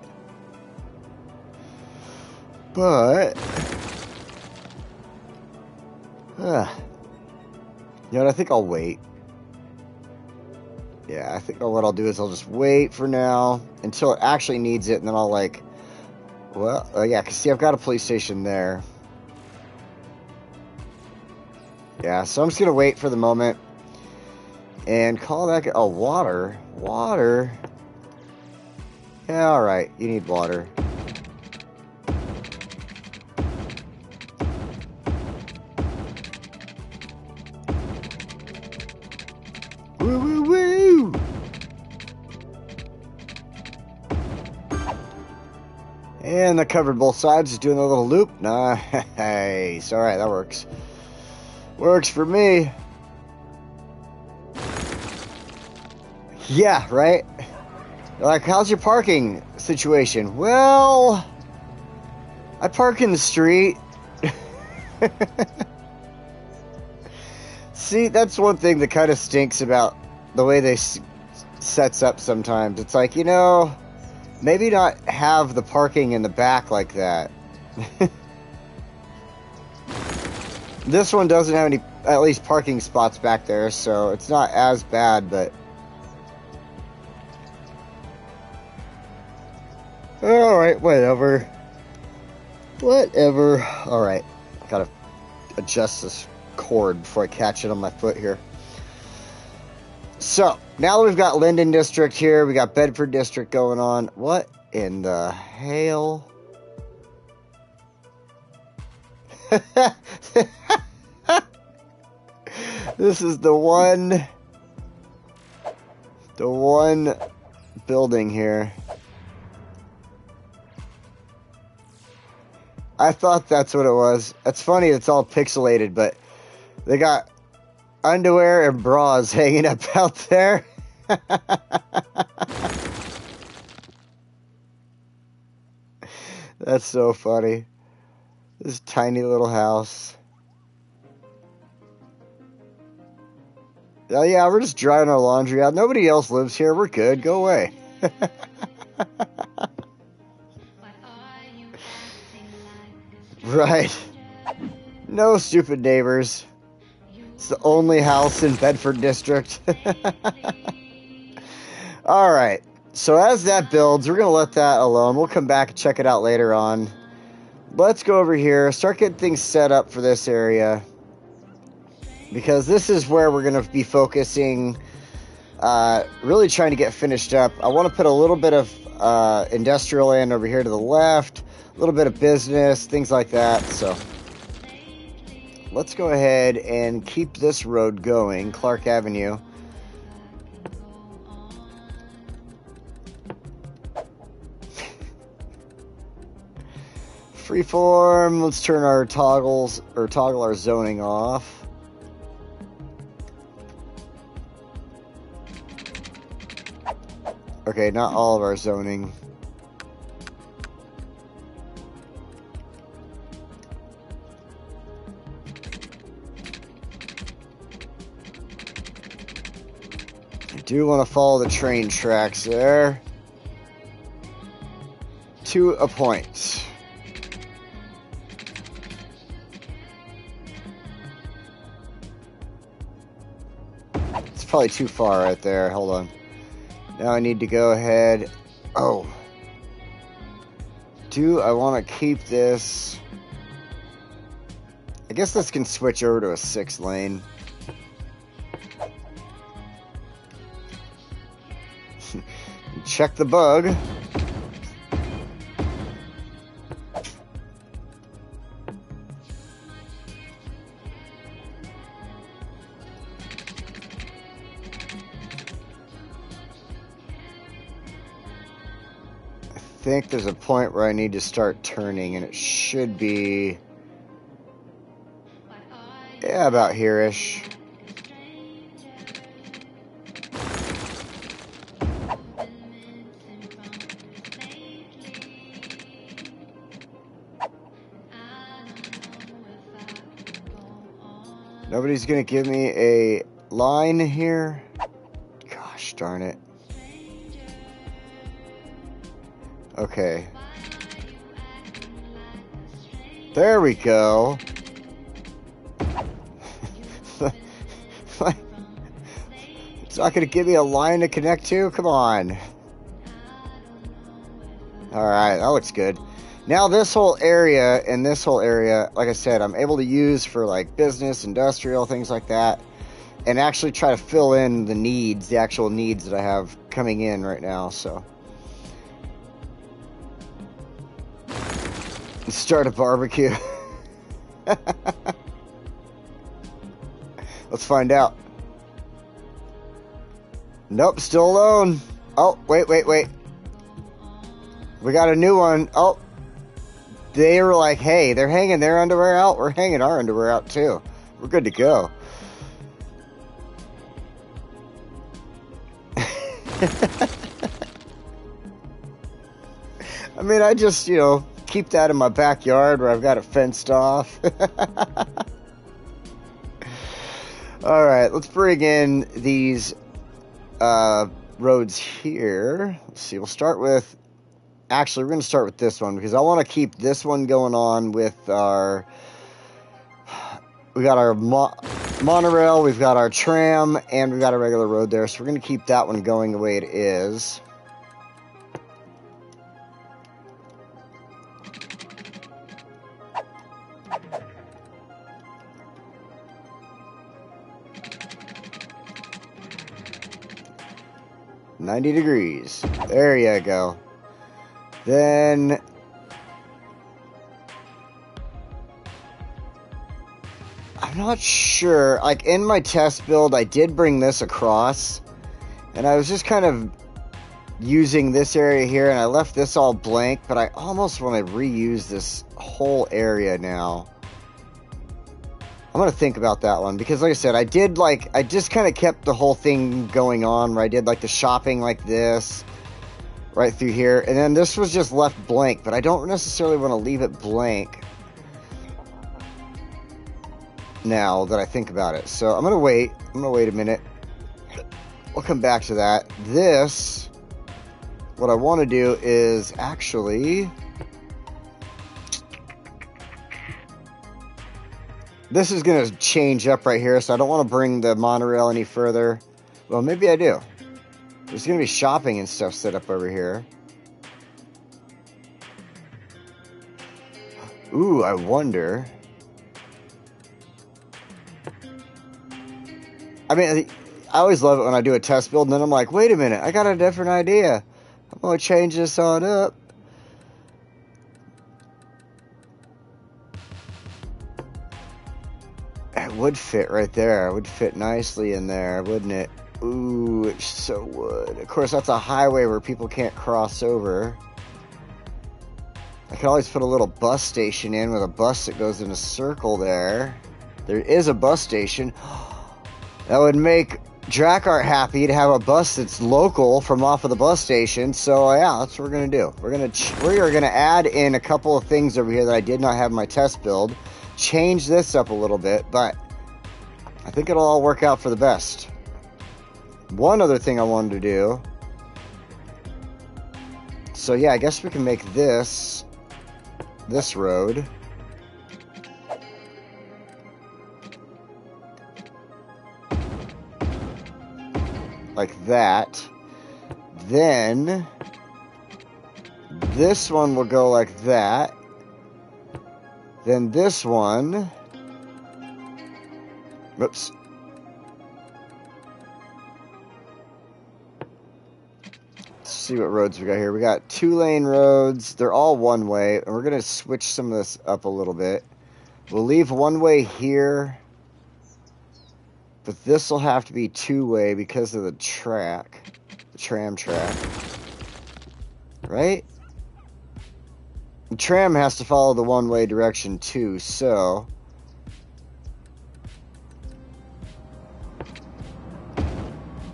Speaker 1: But, you know what, I think I'll wait. Yeah, I think what I'll do is I'll just wait for now until it actually needs it, and then I'll, Well, yeah, cause see, I've got a police station there. Yeah, so I'm just gonna wait for the moment and call that. Oh, water, water. Yeah, all right. You need water. Woo woo woo! And that covered both sides. Just doing a little loop. Nice. All right, that works. Works for me. Yeah, right? Like, how's your parking situation? Well, I park in the street. See, that's one thing that kind of stinks about the way they sets up sometimes. It's like, you know, maybe not have the parking in the back like that. This one doesn't have any, at least, parking spots back there, so it's not as bad, but... Alright, whatever. Whatever. Alright, gotta adjust this cord before I catch it on my foot here. So, now that we've got Linden District here, we got Bedford District going on. What in the hell? This is the one building here. I thought that's what it was. It's funny, it's all pixelated, but they got underwear and bras hanging up out there. That's so funny. This tiny little house. Oh yeah, we're just drying our laundry out. Nobody else lives here. We're good. Go away. Right. No stupid neighbors. It's the only house in Bedford District. Alright. So as that builds, we're going to let that alone. We'll come back and check it out later on. Let's go over here. Start getting things set up for this area. Because this is where we're going to be focusing. Really trying to get finished up. I want to put a little bit of industrial land over here to the left. A little bit of business. Things like that. So let's go ahead and keep this road going. Clark Avenue. Freeform. Let's turn our toggle our zoning off. Okay, not all of our zoning. I do want to follow the train tracks there. To a point. It's probably too far right there. Hold on. Now I need to go ahead. Oh. Do I want to keep this? I guess this can switch over to a 6-lane. Check the bug. I think there's a point where I need to start turning, and it should be, yeah, about here-ish. Nobody's gonna give me a line here. Gosh darn it. Okay. There we go. It's not going to give me a line to connect to? Come on. Alright, that looks good. Now this whole area and this whole area, like I said, I'm able to use for like business, industrial, things like that, and actually try to fill in the needs, the actual needs that I have coming in right now. So let's start a barbecue. Let's find out. Nope, still alone. Oh, wait. We got a new one. Oh, they were like, hey, they're hanging their underwear out. We're hanging our underwear out too. We're good to go. I mean, I just, you know, keep that in my backyard where I've got it fenced off. All right, let's bring in these roads here. Let's see, we'll start with, actually, we're going to start with this one because I want to keep this one going on with our, we got our monorail, we've got our tram, and we've got a regular road there. So we're going to keep that one going the way it is. $90 degrees. There you go. Then I'm not sure. Like in my test build, I did bring this across, and I was just kind of using this area here, and I left this all blank, but I almost want to reuse this whole area now. I'm going to think about that one because, like I said, I just kind of kept the whole thing going on where I did like the shopping like this right through here. And then this was just left blank, but I don't necessarily want to leave it blank now that I think about it. So I'm going to wait. I'm going to wait a minute. We'll come back to that. This, what I want to do is actually... This is going to change up right here, so I don't want to bring the monorail any further. Well, maybe I do. There's going to be shopping and stuff set up over here. Ooh, I wonder. I mean, I always love it when I do a test build, and then I'm like, wait a minute, I got a different idea. I'm going to change this on up. It would fit right there. It would fit nicely in there, wouldn't it? Ooh, it so would. Of course, that's a highway where people can't cross over. I could always put a little bus station in with a bus that goes in a circle there. There is a bus station. That would make Drakkart happy to have a bus that's local from off of the bus station. So yeah, that's what we're gonna do. We are gonna add in a couple of things over here that I did not have in my test build. Change this up a little bit, but I think it'll all work out for the best. One other thing I wanted to do. So yeah, I guess we can make this road. Like that. Then this one will go like that. Then this one, whoops. Let's see what roads we got here. We got 2-lane roads. They're all one way, and we're going to switch some of this up a little bit. We'll leave one way here, but this will have to be 2-way because of the track, the tram track, right? The tram has to follow the one-way direction too, so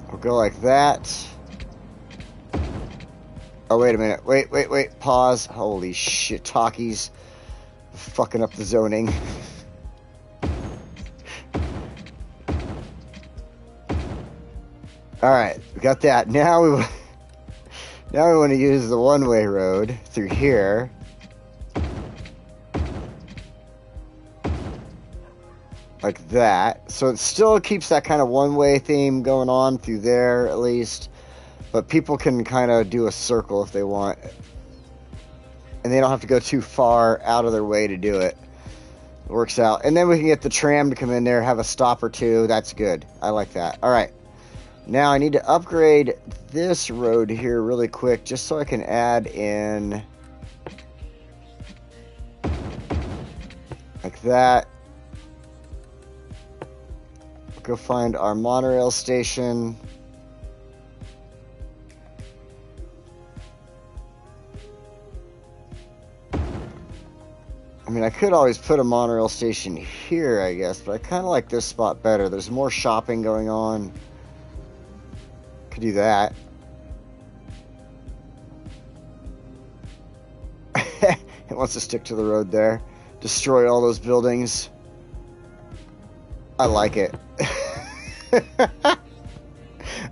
Speaker 1: we'll go like that. Oh, wait a minute. Wait. Pause. Holy shit, talkies. Fucking up the zoning. Alright, we got that. Now we want to use the one-way road through here. Like that. So it still keeps that kind of one-way theme going on through there, at least. But people can kind of do a circle if they want. and they don't have to go too far out of their way to do it. It works out. And then we can get the tram to come in there, have a stop or two. That's good. I like that. All right. Now I need to upgrade this road here really quick just so I can add in like that. Go find our monorail station. I mean, I could always put a monorail station here, I guess, but I kind of like this spot better. There's more shopping going on. Could do that. It wants to stick to the road there. Destroy all those buildings. I like it.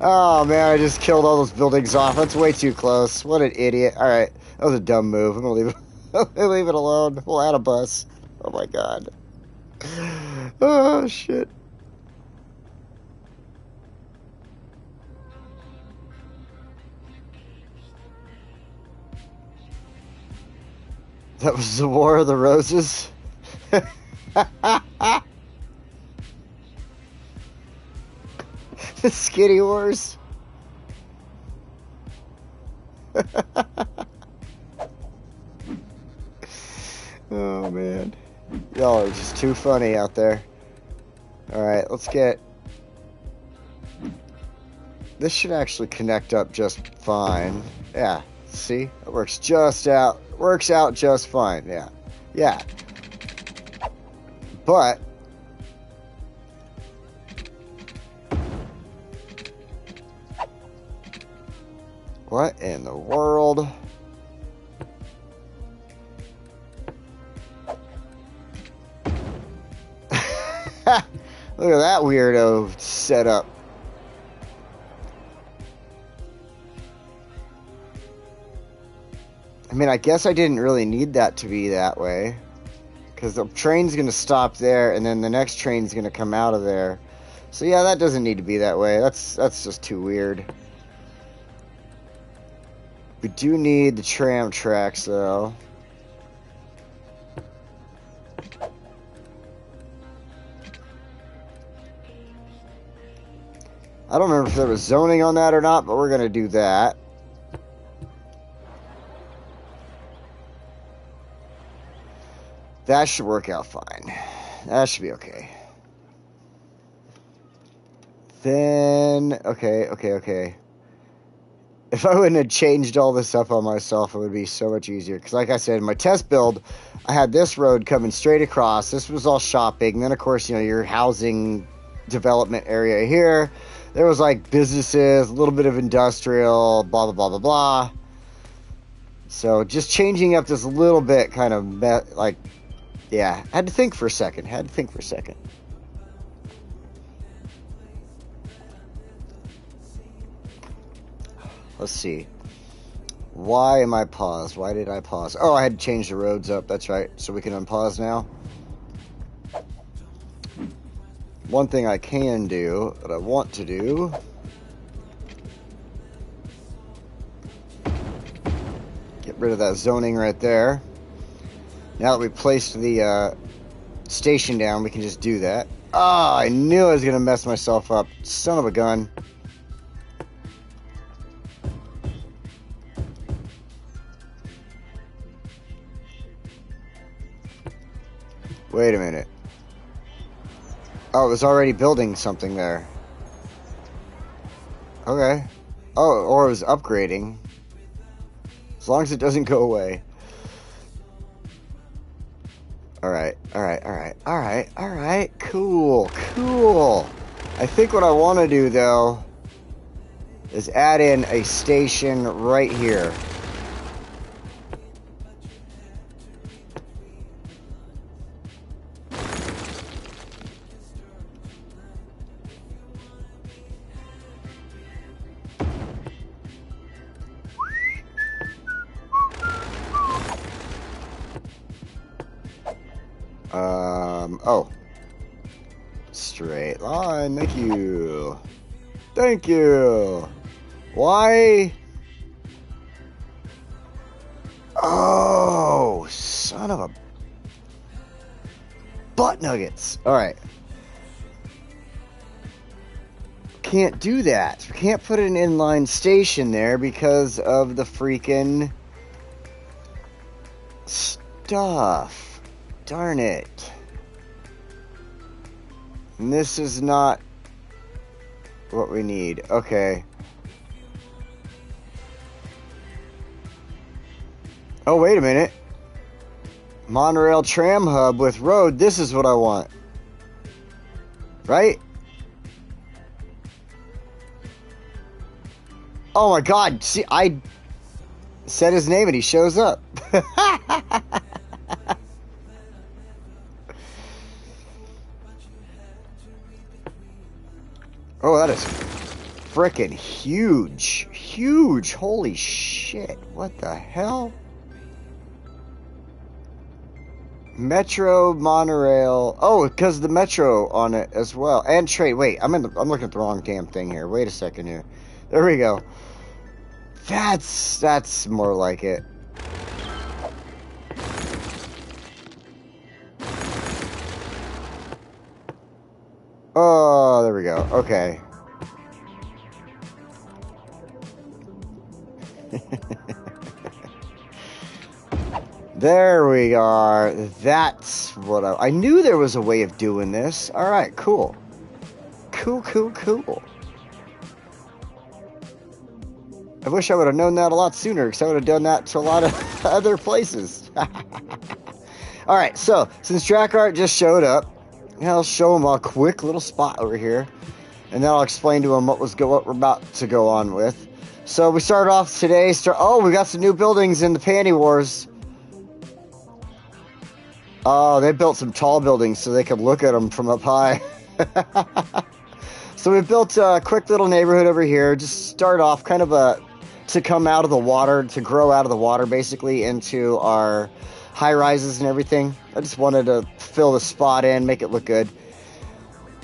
Speaker 1: Oh, man, I just killed all those buildings off. That's way too close. What an idiot. All right, that was a dumb move. I'm going to leave it. Leave it alone. We'll add a bus. Oh my god. Oh shit. That was the War of the Roses. The Skitty Wars. Oh man, y'all are just too funny out there. Alright, let's get... This should actually connect up just fine. Yeah, see? It works just out. Works out just fine, yeah. Yeah. But... what in the world? Look at that weirdo setup. I mean, I guess I didn't really need that to be that way. Because the train's going to stop there, and then the next train's going to come out of there. So yeah, that doesn't need to be that way. That's just too weird. We do need the tram tracks, though. I don't remember if there was zoning on that or not, but we're going to do that. That should work out fine. That should be okay. Then, okay. If I wouldn't have changed all this up on myself, it would be so much easier. Because like I said, in my test build, I had this road coming straight across. This was all shopping. Then, of course, you know, your housing development area here. There was like businesses, a little bit of industrial, blah, blah, blah, blah, blah. So just changing up this little bit kind of like, yeah, I had to think for a second. Let's see. Why am I paused? Why did I pause? Oh, I had to change the roads up. That's right. So we can unpause now. One thing I can do, that I want to do, get rid of that zoning right there. Now that we placed the station down, we can just do that. Ah, I knew I was going to mess myself up. Son of a gun. Wait a minute. Oh, it was already building something there. Okay. Oh, or it was upgrading. As long as it doesn't go away. Alright. Cool. I think what I want to do, though, is add in a station right here. Oh. Straight line, thank you. Thank you. Why? Oh. Son of a butt nuggets. Alright. Can't do that. We can't put an inline station there because of the freaking stuff. Darn it. And this is not what we need. Okay. Oh, wait a minute. Monorail tram hub with road. This is what I want. Right? Oh my god. See, I said his name and he shows up. Oh, that is frickin' huge. Huge. Holy shit. What the hell? Metro, monorail. Oh, because the metro on it as well. And train. Wait, I'm looking at the wrong damn thing here. Wait a second here. There we go. That's more like it. Oh, there we go. Okay. There we are. That's what I knew there was a way of doing this. All right, cool. Cool. I wish I would have known that a lot sooner, because I would have done that to a lot of other places. All right, so since Drakkart just showed up, I'll show him a quick little spot over here, and then I'll explain to him what we're about to go on with. So we started off today. Oh, we got some new buildings in the Panty Wars. Oh, they built some tall buildings so they could look at them from up high. So we built a quick little neighborhood over here. Just start off kind of to come out of the water, to grow out of the water, basically, into our high rises and everything. I just wanted to fill the spot in, make it look good.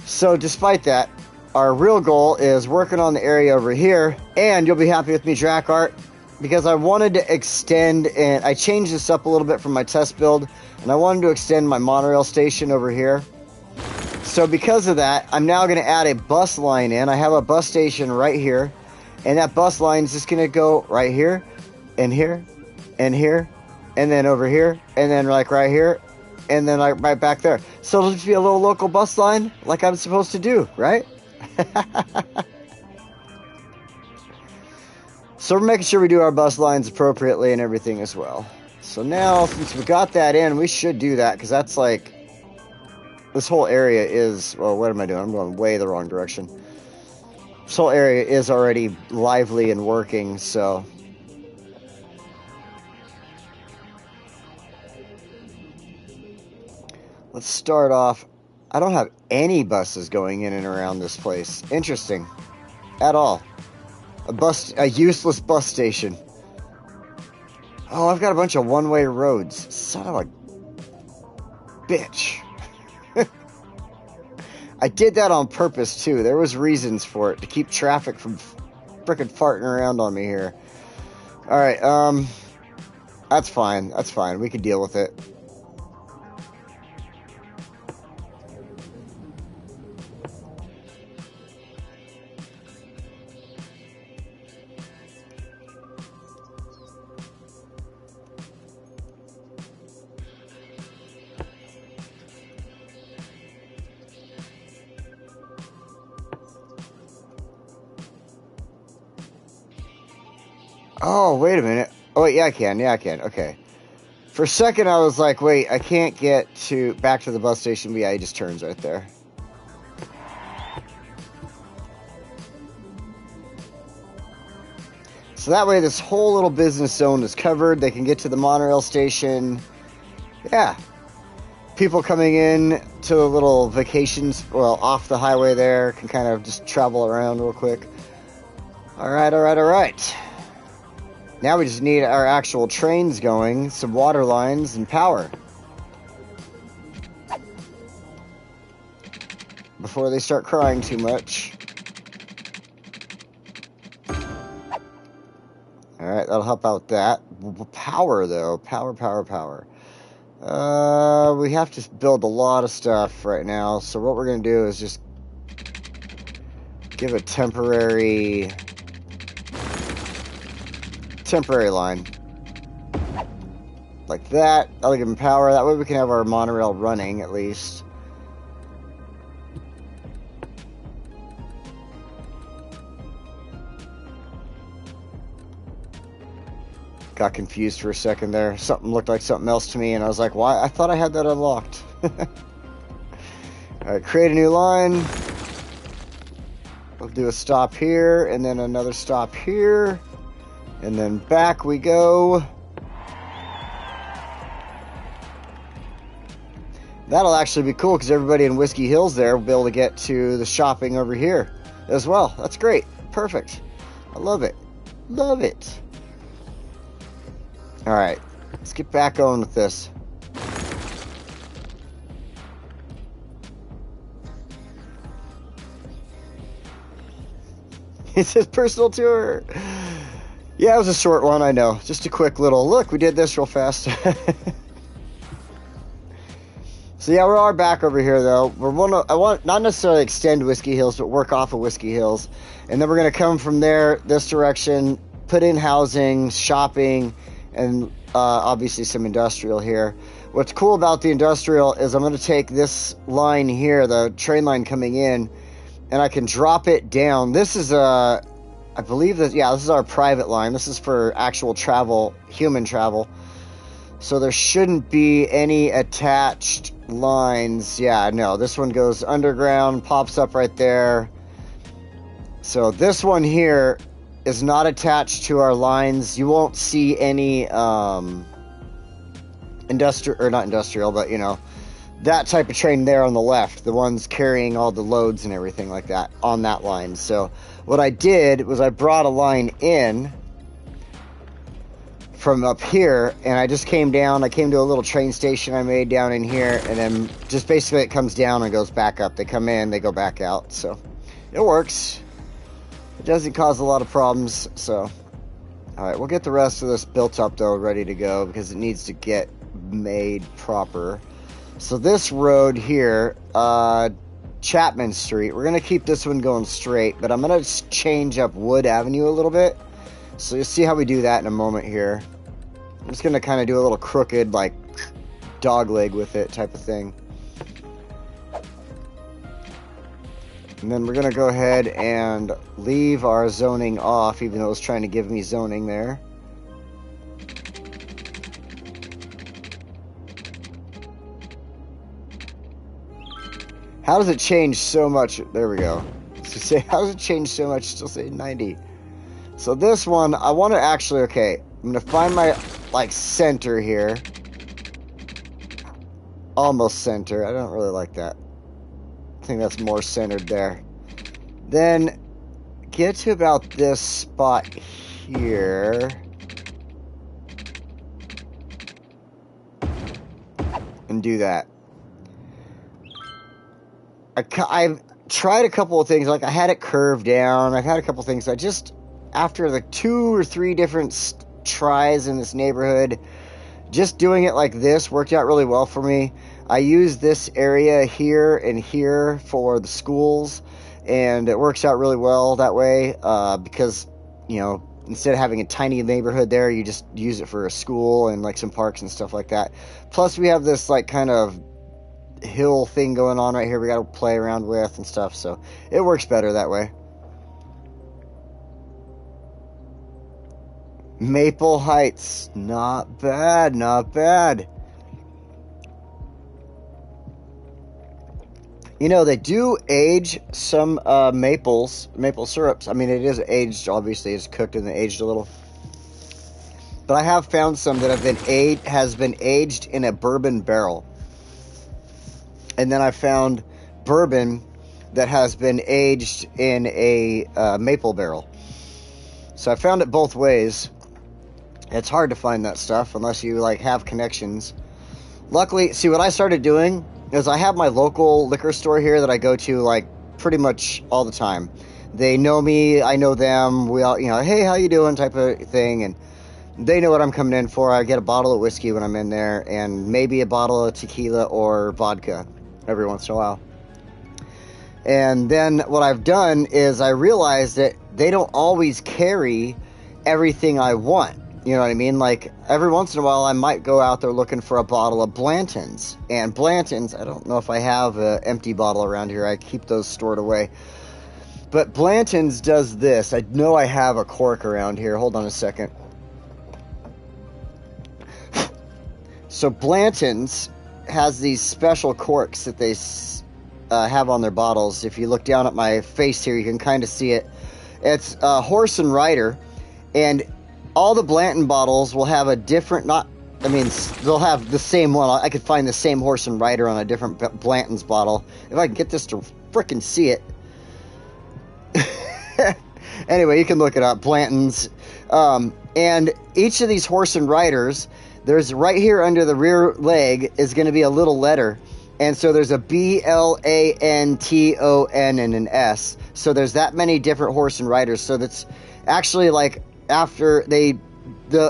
Speaker 1: So despite that, our real goal is working on the area over here, and you'll be happy with me, Drakkart, because I wanted to extend, and I changed this up a little bit from my test build, and I wanted to extend my monorail station over here. So because of that, I'm now going to add a bus line in. I have a bus station right here, and that bus line is just going to go right here, and here, and here, and then over here, and then like right here, and then like right back there. So it'll just be a little local bus line like I'm supposed to do, right? So we're making sure we do our bus lines appropriately and everything as well. So now, since we got that in, we should do that, because that's like, this whole area is, well, what am I doing? I'm going way the wrong direction. This whole area is already lively and working, so. Let's start off. I don't have any buses going in and around this place. Interesting. At all. A useless bus station. Oh, I've got a bunch of one-way roads. Son of a bitch. I did that on purpose, too. There was reasons for it, to keep traffic from frickin' farting around on me here. Alright, that's fine. That's fine. We can deal with it. Oh, wait a minute. Oh, wait, yeah, I can. Yeah, I can. Okay. For a second, I was like, wait, I can't get back to the bus station. But yeah, he just turns right there. So that way, this whole little business zone is covered. They can get to the monorail station. Yeah. People coming in to the little vacations, well, off the highway there, can kind of just travel around real quick. All right. Now we just need our actual trains going, some water lines, and power. Before they start crying too much. Alright, that'll help out that. Power, though. Power. We have to build a lot of stuff right now. So what we're going to do is just give a temporary line. Like that. That'll give them power. That way we can have our monorail running at least. Got confused for a second there. Something looked like something else to me, and I was like, why? I thought I had that unlocked. Alright, create a new line. We'll do a stop here, and then another stop here. And then back we go. That'll actually be cool, because everybody in Whiskey Hills there will be able to get to the shopping over here as well. That's great. Perfect. I love it. Love it. Alright, let's get back on with this. It says personal tour. Yeah, it was a short one, I know. Just a quick little look. We did this real fast. So yeah, we are back over here though. I want not necessarily extend Whiskey Hills, but work off of Whiskey Hills, and then we're gonna come from there this direction, put in housing, shopping, and obviously some industrial here. What's cool about the industrial is I'm gonna take this line here, the train line coming in, and I can drop it down. This is I believe that, yeah, this is our private line. This is for actual travel, human travel. So there shouldn't be any attached lines. Yeah, no, this one goes underground, pops up right there. So this one here is not attached to our lines. You won't see any industrial, or not industrial, but you know, that type of train there on the left, the ones carrying all the loads and everything like that on that line. So what I did was I brought a line in from up here, and I just came down. I came to a little train station I made down in here, and then just basically it comes down and goes back up. They come in, they go back out. So it works. It doesn't cause a lot of problems. So all right, we'll get the rest of this built up though, ready to go, because it needs to get made proper. So this road here, Chapman Street, we're gonna keep this one going straight, but I'm gonna change up Wood Avenue a little bit. So you'll see how we do that in a moment here. I'm just going to kind of do a little crooked, like, dog leg with it type of thing. And then we're going to go ahead and leave our zoning off, even though it's trying to give me zoning there. How does it change so much? There we go. So say, how does it change so much? Still say 90. So this one, I want to actually, okay, I'm going to find my, like, center here. Almost center. I don't really like that. I think that's more centered there. Then get to about this spot here. And do that. I've tried a couple of things. Like, I had it curved down. I've had a couple of things. I just, after the 2 or 3 different tries in this neighborhood, just doing it like this worked out really well for me. I use this area here and here for the schools, and it works out really well that way, because, you know, instead of having a tiny neighborhood there, you just use it for a school and like some parks and stuff like that. Plus we have this like kind of hill thing going on right here we got to play around with and stuff, so it works better that way. Maple Heights, not bad, not bad. You know, they do age some maple syrups. I mean, it is aged, obviously, it's cooked and aged a little. But I have found some that has been aged in a bourbon barrel. And then I found bourbon that has been aged in a maple barrel. So I found it both ways. It's hard to find that stuff unless you like have connections. Luckily, see, what I started doing is I have my local liquor store here that I go to like pretty much all the time. They know me, I know them. We all, you know, hey, how you doing type of thing. And They know what I'm coming in for. I get a bottle of whiskey when I'm in there, and maybe a bottle of tequila or vodka every once in a while. And then what I've done is I realized that they don't always carry everything I want. You know what I mean? Like, every once in a while, I might go out there looking for a bottle of Blanton's. And Blanton's, I don't know if I have an empty bottle around here. I keep those stored away. But Blanton's does this. I know I have a cork around here. Hold on a second. So Blanton's has these special corks that they have on their bottles. If you look down at my face here, you can kind of see it. It's Horse and Rider, and all the Blanton bottles will have a different, they'll have the same one. I could find the same Horse and Rider on a different Blanton's bottle. If I can get this to frickin' see it. Anyway, you can look it up, Blanton's. And each of these Horse and Riders, there's right here under the rear leg is going to be a little letter. And so there's a B-L-A-N-T-O-N and an S. So there's that many different Horse and Riders. So that's actually like after the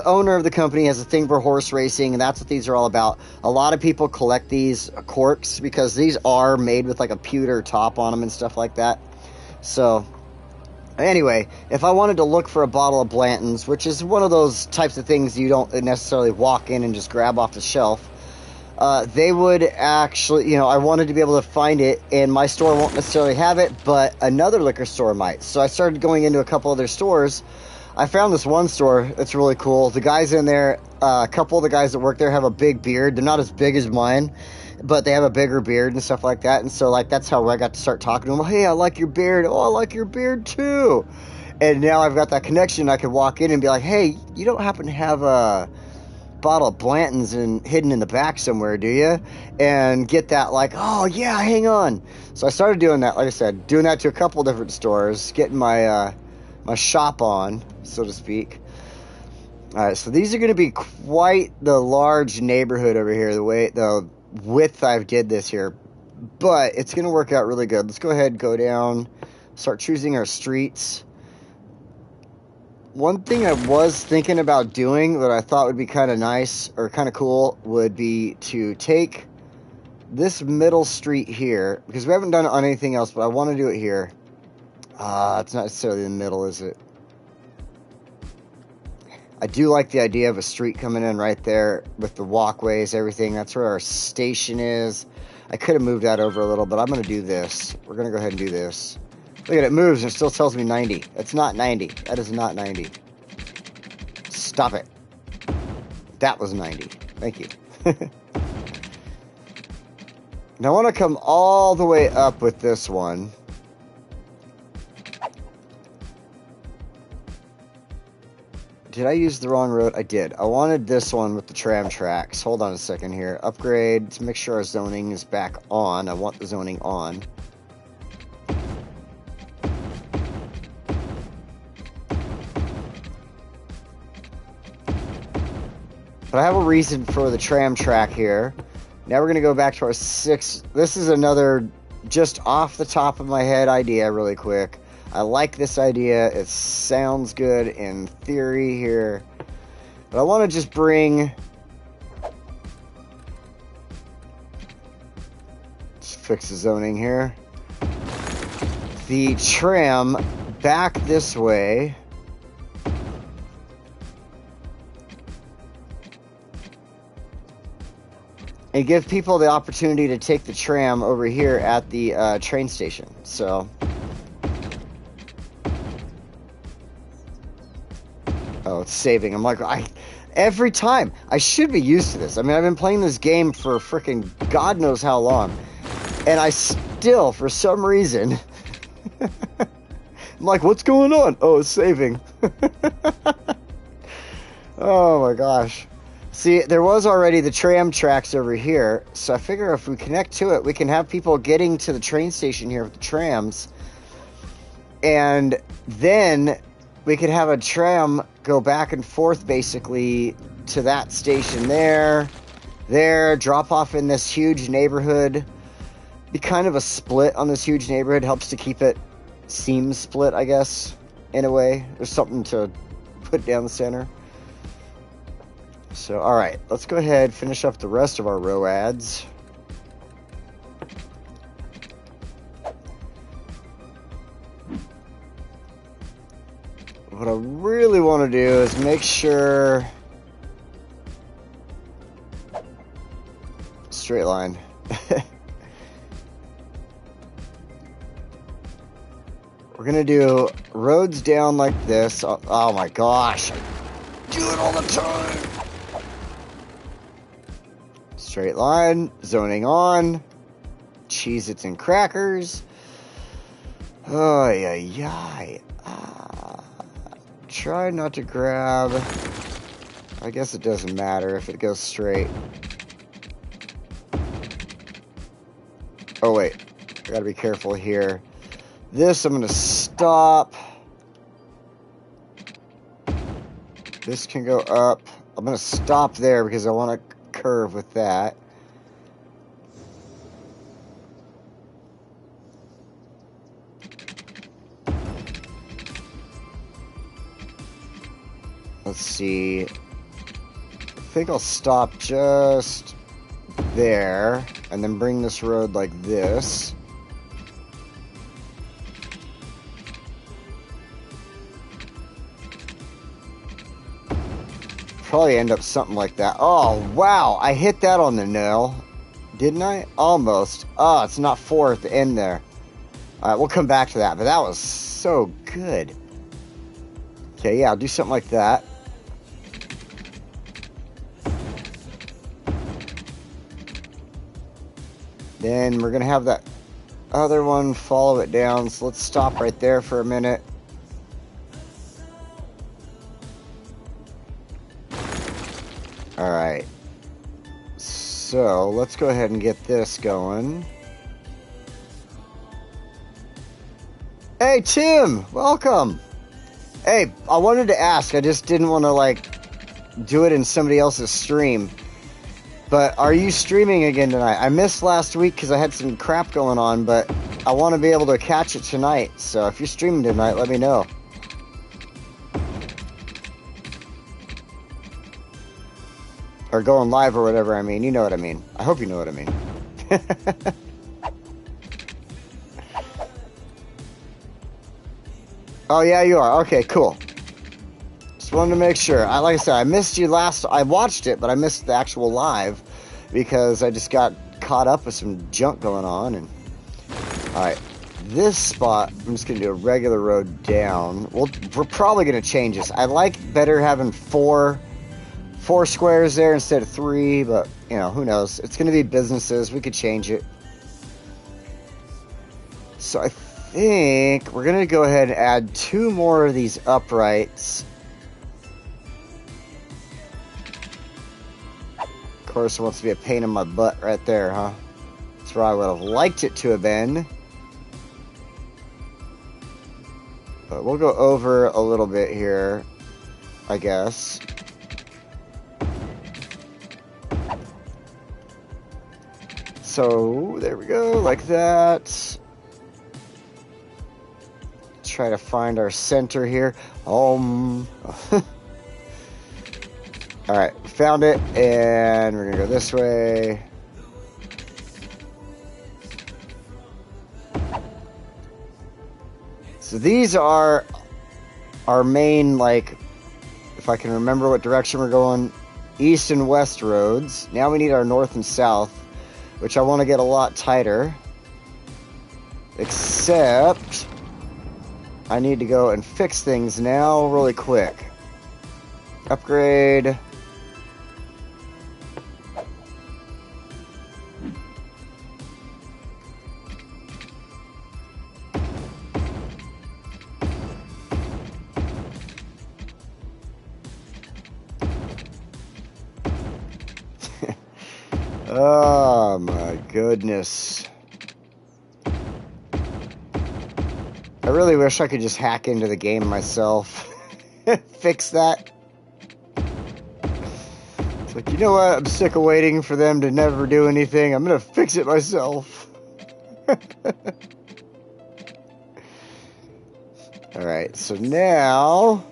Speaker 1: owner of the company has a thing for horse racing, and that's what these are all about. A lot of people collect these corks because these are made with like a pewter top on them and stuff like that. So anyway, if I wanted to look for a bottle of Blanton's, which is one of those types of things you don't necessarily walk in and just grab off the shelf, they would actually, I wanted to be able to find it, and my store won't necessarily have it, but another liquor store might. So I started going into a couple other stores. I found this one store that's really cool. The guys in there, a couple of the guys that work there have a big beard. They're not as big as mine, but they have a bigger beard and stuff like that. And so, like, that's how I got to start talking to them. Hey, I like your beard. Oh, I like your beard too. And now I've got that connection. I could walk in and be like, hey, you don't happen to have a bottle of Blanton's hidden in the back somewhere, do you? And get that, like, oh yeah, hang on. So I started doing that, like I said, doing that to a couple different stores, getting my my shop on, so to speak. All right, so these are going to be quite the large neighborhood over here, the width I did this here, but it's going to work out really good. Let's go ahead and go down, start choosing our streets. One thing I was thinking about doing that I thought would be kind of nice or kind of cool would be to take this middle street here, because we haven't done it on anything else, but I want to do it here. It's not necessarily the middle, is it? I do like the idea of a street coming in right there with the walkways, everything. That's where our station is. I could have moved that over a little, but I'm going to do this. We're going to go ahead and do this. Look at it, moves and it still tells me 90. It's not 90. That is not 90. Stop it. That was 90. Thank you. Now I want to come all the way up with this one. Did I use the wrong road? I did. I wanted this one with the tram tracks. Hold on a second here. Upgrade to make sure our zoning is back on. I want the zoning on. But I have a reason for the tram track here. Now we're going to go back to our 6. This is another just off the top of my head idea really quick. I like this idea. It sounds good in theory here. But I want to just bring... Let's fix the zoning here. The tram back this way. And give people the opportunity to take the tram over here at the train station. So... Oh, it's saving. I'm like, every time. I should be used to this. I mean, I've been playing this game for freaking God knows how long. And I still, for some reason... I'm like, what's going on? Oh, it's saving. Oh my gosh. See, there was already the tram tracks over here. So I figure if we connect to it, we can have people getting to the train station here with the trams. And then... we could have a tram go back and forth basically to that station there, drop off in this huge neighborhood. Be kind of a split on this huge neighborhood. Helps to keep it seam split, I guess, in a way. There's something to put down the center. So, alright, let's go ahead, finish up the rest of our row ads. What I really want to do is make sure... Straight line. We're gonna do roads down like this. Oh my gosh. I do it all the time. Straight line, zoning on. Cheez-Its and crackers. Oh, yeah. Try not to grab. I guess it doesn't matter if it goes straight. Oh, wait. I gotta be careful here. This, I'm gonna stop. This can go up. I'm gonna stop there because I want to curve with that. Let's see. I think I'll stop just there and then bring this road like this. Probably end up something like that. Oh, wow. I hit that on the nail. Didn't I? Almost. Oh, it's not 4 at the end there. Alright, we'll come back to that. But that was so good. Okay, yeah, I'll do something like that. Then we're going to have that other one follow it down. So let's stop right there for a minute. Alright. So let's go ahead and get this going. Hey, Tim! Welcome! Hey, I wanted to ask. I just didn't want to, like, do it in somebody else's stream. But are you streaming again tonight? I missed last week because I had some crap going on, but I want to be able to catch it tonight. So if you're streaming tonight, let me know. Or going live or whatever I mean. You know what I mean. I hope you know what I mean. Oh, yeah, you are. Okay, cool. Just wanted to make sure. Like I said, I missed you last... I watched it, but I missed the actual live because I just got caught up with some junk going on. And alright, this spot, I'm just going to do a regular road down. We're probably going to change this. I like better having four squares there instead of 3, but, you know, who knows. It's going to be businesses. We could change it. So I think we're going to go ahead and add 2 more of these uprights. Of course, it wants to be a pain in my butt right there, huh? That's where I would have liked it to have been. But we'll go over a little bit here, I guess. So, there we go, like that. Try to find our center here. Alright, found it, and we're gonna go this way. So these are our main, like, if I can remember what direction we're going, east and west roads. Now we need our north and south, which I want to get a lot tighter. Except I need to go and fix things now really quick. Upgrade. Oh my goodness. I really wish I could just hack into the game myself. Fix that. It's like, you know what? I'm sick of waiting for them to never do anything. I'm gonna fix it myself. Alright, so now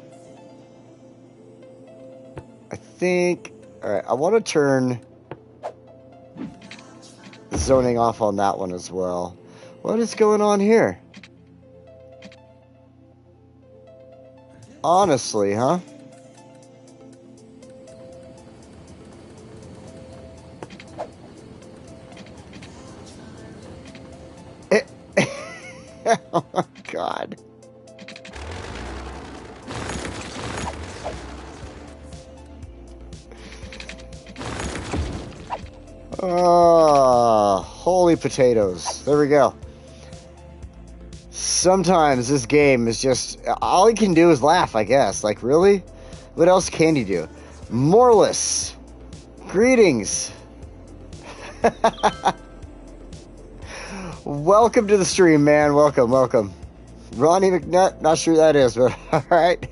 Speaker 1: I think Alright, I want to turn zoning off on that one as well. What is going on here? Honestly, huh? Oh my god. Oh, holy potatoes. There we go. Sometimes this game is just... all he can do is laugh, I guess. Like, really? What else can he do? Morless. Greetings. Welcome to the stream, man. Welcome, welcome. Ronnie McNutt, not sure who that is, but alright.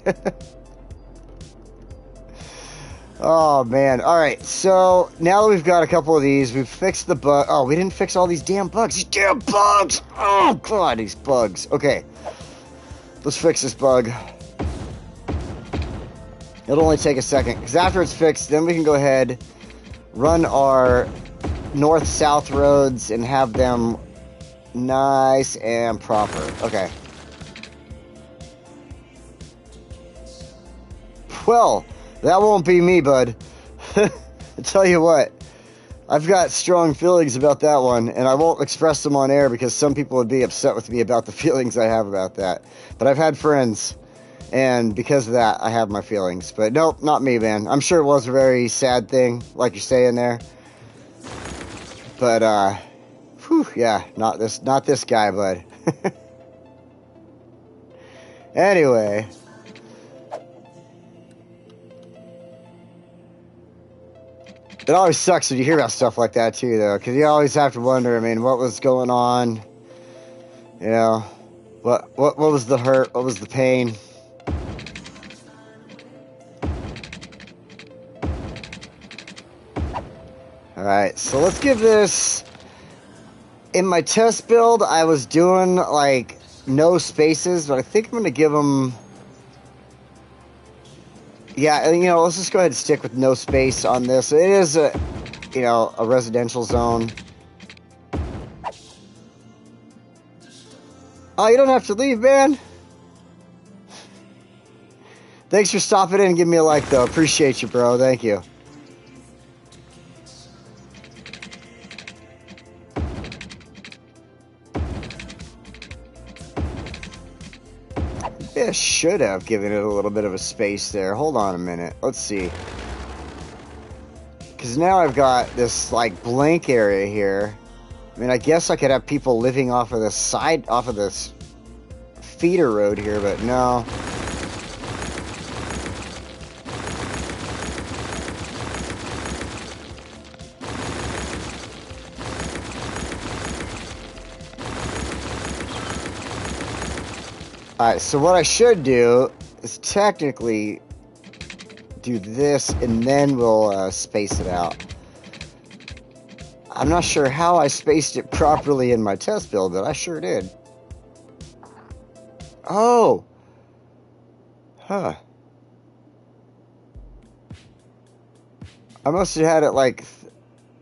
Speaker 1: Oh, man. Alright, so now that we've got a couple of these, we've fixed the bug. Oh, we didn't fix all these damn bugs. These damn bugs! Oh, God, these bugs. Okay. Let's fix this bug. It'll only take a second, because after it's fixed, then we can go ahead, run our north-south roads, and have them nice and proper. Okay. Well, that won't be me, bud. I tell you what, I've got strong feelings about that one, and I won't express them on air because some people would be upset with me about the feelings I have about that. But I've had friends, and because of that, I have my feelings. But nope, not me, man. I'm sure it was a very sad thing, like you're saying there. But, whew, yeah, not this guy, bud. Anyway. It always sucks when you hear about stuff like that, too, though, because you always have to wonder, I mean, what was going on? You know, what was the hurt? What was the pain? Alright, so let's give this... In my test build, I was doing, like, no spaces, but I think I'm going to give them... Yeah, you know, let's just go ahead and stick with no space on this. It is a, you know, a residential zone. Oh, you don't have to leave, man. Thanks for stopping in and giving me a like, though. Appreciate you, bro. Thank you. I should have given it a little bit of a space there. Hold on a minute. Let's see. Because now I've got this, like, blank area here. I mean, I guess I could have people living off of the side, off of this feeder road here, but no. Alright, so what I should do is technically do this, and then we'll space it out. I'm not sure how I spaced it properly in my test build, but I sure did. Oh! Huh. I must have had it like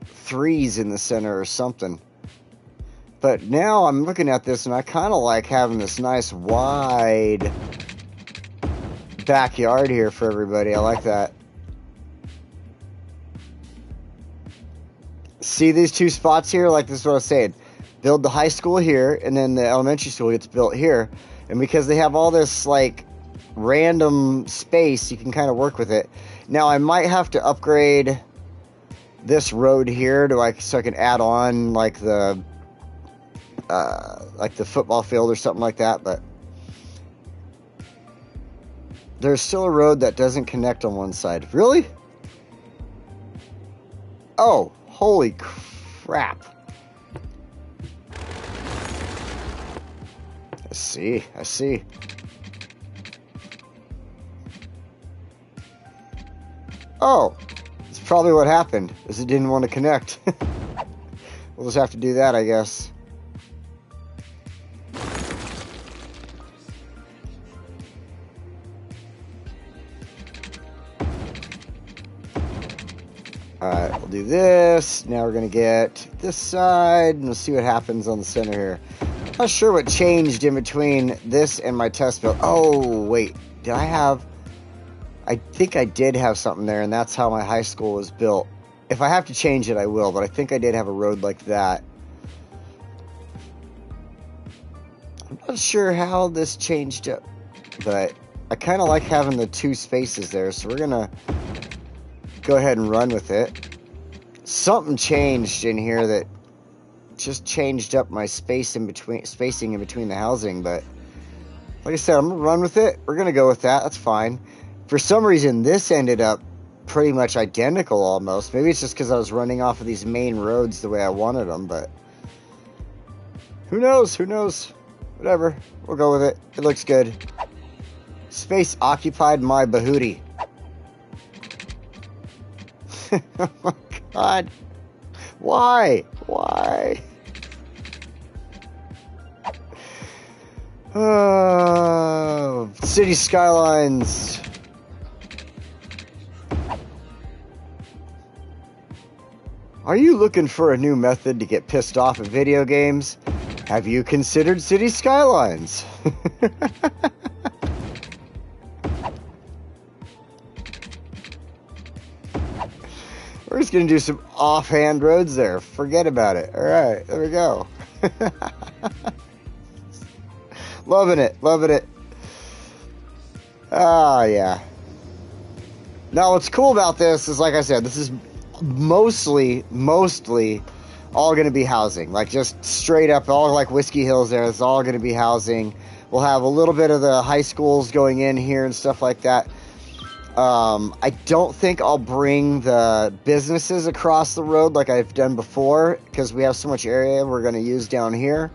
Speaker 1: threes in the center or something. But now I'm looking at this, and I kind of like having this nice wide backyard here for everybody. I like that. See these two spots here? Like, this is what I was saying. Build the high school here, and then the elementary school gets built here. And because they have all this, like, random space, you can kind of work with it. Now, I might have to upgrade this road here to, like, so I can add on, like the football field or something like that, but there's still a road that doesn't connect on one side. Really? Oh, holy crap. I see. Oh, that's probably what happened, is it didn't want to connect. We'll just have to do that, I guess. Alright, we'll do this. Now we're going to get this side, and we'll see what happens on the center here. Not sure what changed in between this and my test build. Oh, wait. Did I have... I think I did have something there, and that's how my high school was built. If I have to change it, I will, but I think I did have a road like that. I'm not sure how this changed up, but I kind of like having the two spaces there, so we're going to go ahead and run with it. Something changed in here that just changed up my spacing in between the housing, but like I said, I'm gonna run with it. We're gonna go with that. That's fine. For some reason, this ended up pretty much identical almost. Maybe it's just because I was running off of these main roads the way I wanted them, but who knows? Who knows? Whatever. We'll go with it. It looks good. Space occupied my bahooty. Oh my god. Why? Why? Oh, City Skylines. Are you looking for a new method to get pissed off at video games? Have you considered City Skylines? We're just going to do some offhand roads there. Forget about it. All right, there we go. Loving it, loving it. Ah, yeah. Now, what's cool about this is, like I said, this is mostly all going to be housing. Like, just straight up, all like Whiskey Hills there, it's all going to be housing. We'll have a little bit of the high schools going in here and stuff like that. I don't think I'll bring the businesses across the road like I've done before, because we have so much area we're going to use down here.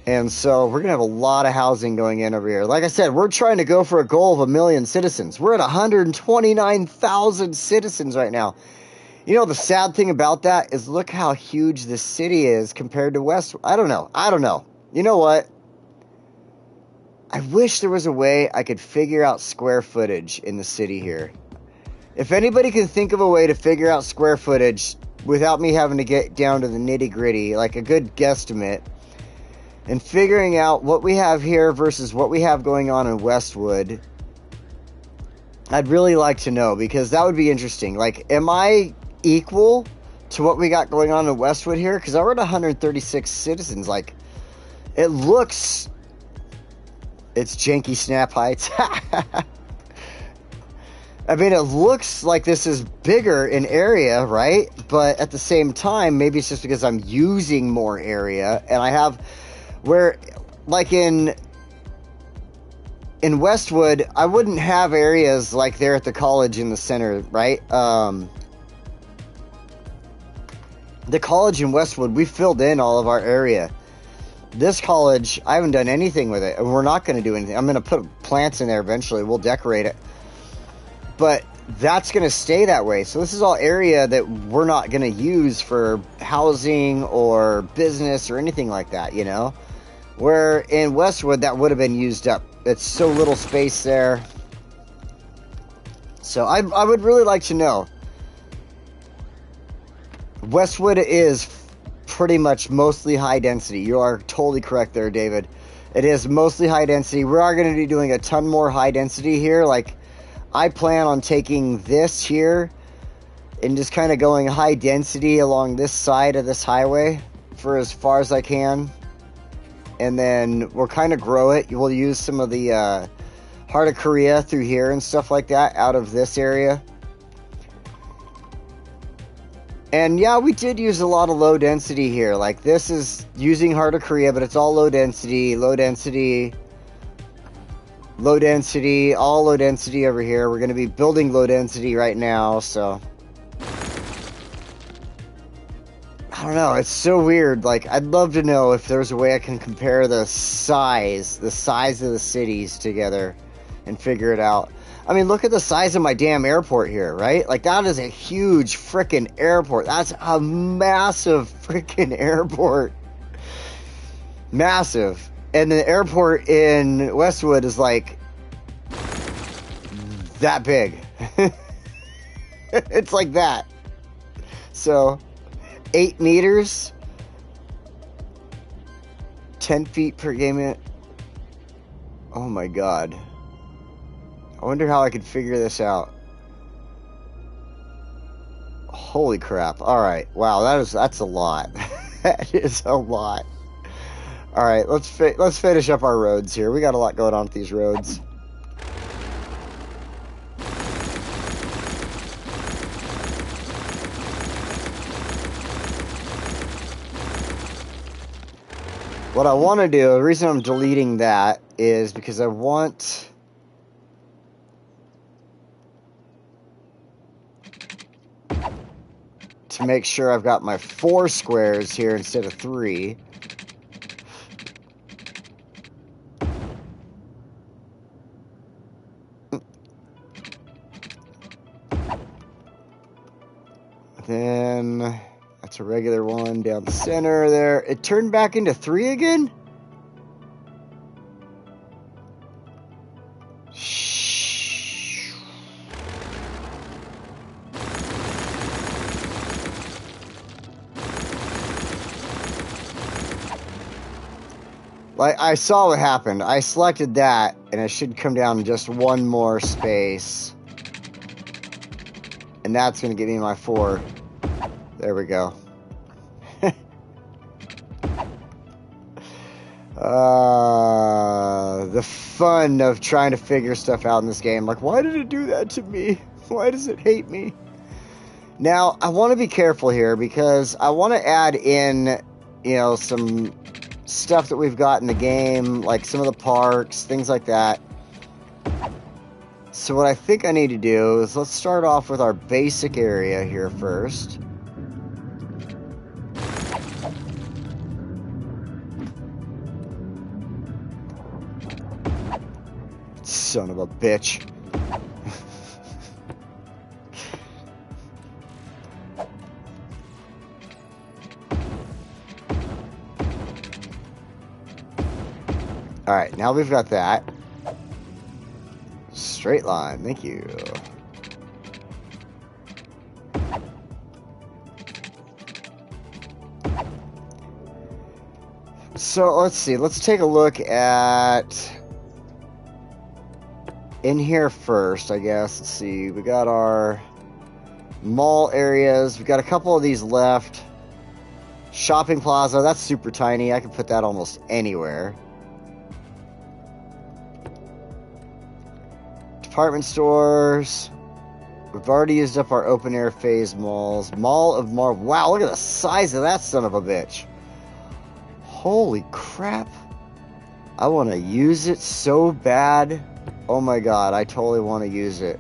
Speaker 1: And so we're going to have a lot of housing going in over here. Like I said, we're trying to go for a goal of 1 million citizens. We're at 129,000 citizens right now. You know, the sad thing about that is look how huge this city is compared to West. I don't know. You know what? I wish there was a way I could figure out square footage in the city here. If anybody can think of a way to figure out square footage without me having to get down to the nitty-gritty, like a good guesstimate, and figuring out what we have here versus what we have going on in Westwood, I'd really like to know, because that would be interesting. Like, am I equal to what we got going on in Westwood here? Because we're at 136 citizens. Like, it looks... It's janky snap heights. I mean, it looks like this is bigger in area, right? But at the same time, maybe it's just because I'm using more area. And I have... Where, like in Westwood, I wouldn't have areas like there at the college in the center, right? The college in Westwood, we filled in all of our area. This college, I haven't done anything with it, and we're not going to do anything. I'm going to put plants in there eventually. We'll decorate it. But that's going to stay that way. So this is all area that we're not going to use for housing or business or anything like that, you know? Where in Westwood, that would have been used up. It's so little space there. So I would really like to know. Westwood is pretty much mostly high density. You are totally correct there, David. It is mostly high density. We are going to be doing a ton more high density here. Like, I plan on taking this here and just kind of going high density along this side of this highway for as far as I can. And then we'll kind of grow it. We'll use some of the Heart of Korea through here and stuff like that out of this area. And yeah, we did use a lot of low density here. Like, this is using Heart of Korea, but it's all low density, all low density over here. We're going to be building low density right now, so I don't know. It's so weird. Like, I'd love to know if there's a way I can compare the size of the cities together and figure it out. I mean, look at the size of my damn airport here, right? Like, that is a huge freaking airport. That's a massive freaking airport. Massive. And the airport in Westwood is like that big. It's like that. So, 8 meters, 10 feet per game minute. Oh my god. I wonder how I could figure this out. Holy crap. Alright. Wow, that's a lot. That is a lot. Alright, let's finish up our roads here. We got a lot going on with these roads. What I want to do, the reason I'm deleting that is because I want to make sure I've got my 4 squares here instead of 3. Then that's a regular one down the center there. It turned back into 3 again? Like, I saw what happened. I selected that, and it should come down just 1 more space. And that's going to give me my 4. There we go. The fun of trying to figure stuff out in this game. Like, why did it do that to me? Why does it hate me? Now, I want to be careful here because I want to add in, you know, some stuff that we've got in the game, like some of the parks, things like that. So what I think I need to do is let's start off with our basic area here first. Son of a bitch. Alright, now we've got that. Straight line, thank you. So, let's see. Let's take a look at in here first, I guess. Let's see. We got our mall areas. We got a couple of these left. Shopping plaza, that's super tiny. I can put that almost anywhere. Department stores. We've already used up our open air phase malls. Mall of Marvel. Wow, look at the size of that son of a bitch. Holy crap. I want to use it so bad. Oh my god, I totally want to use it.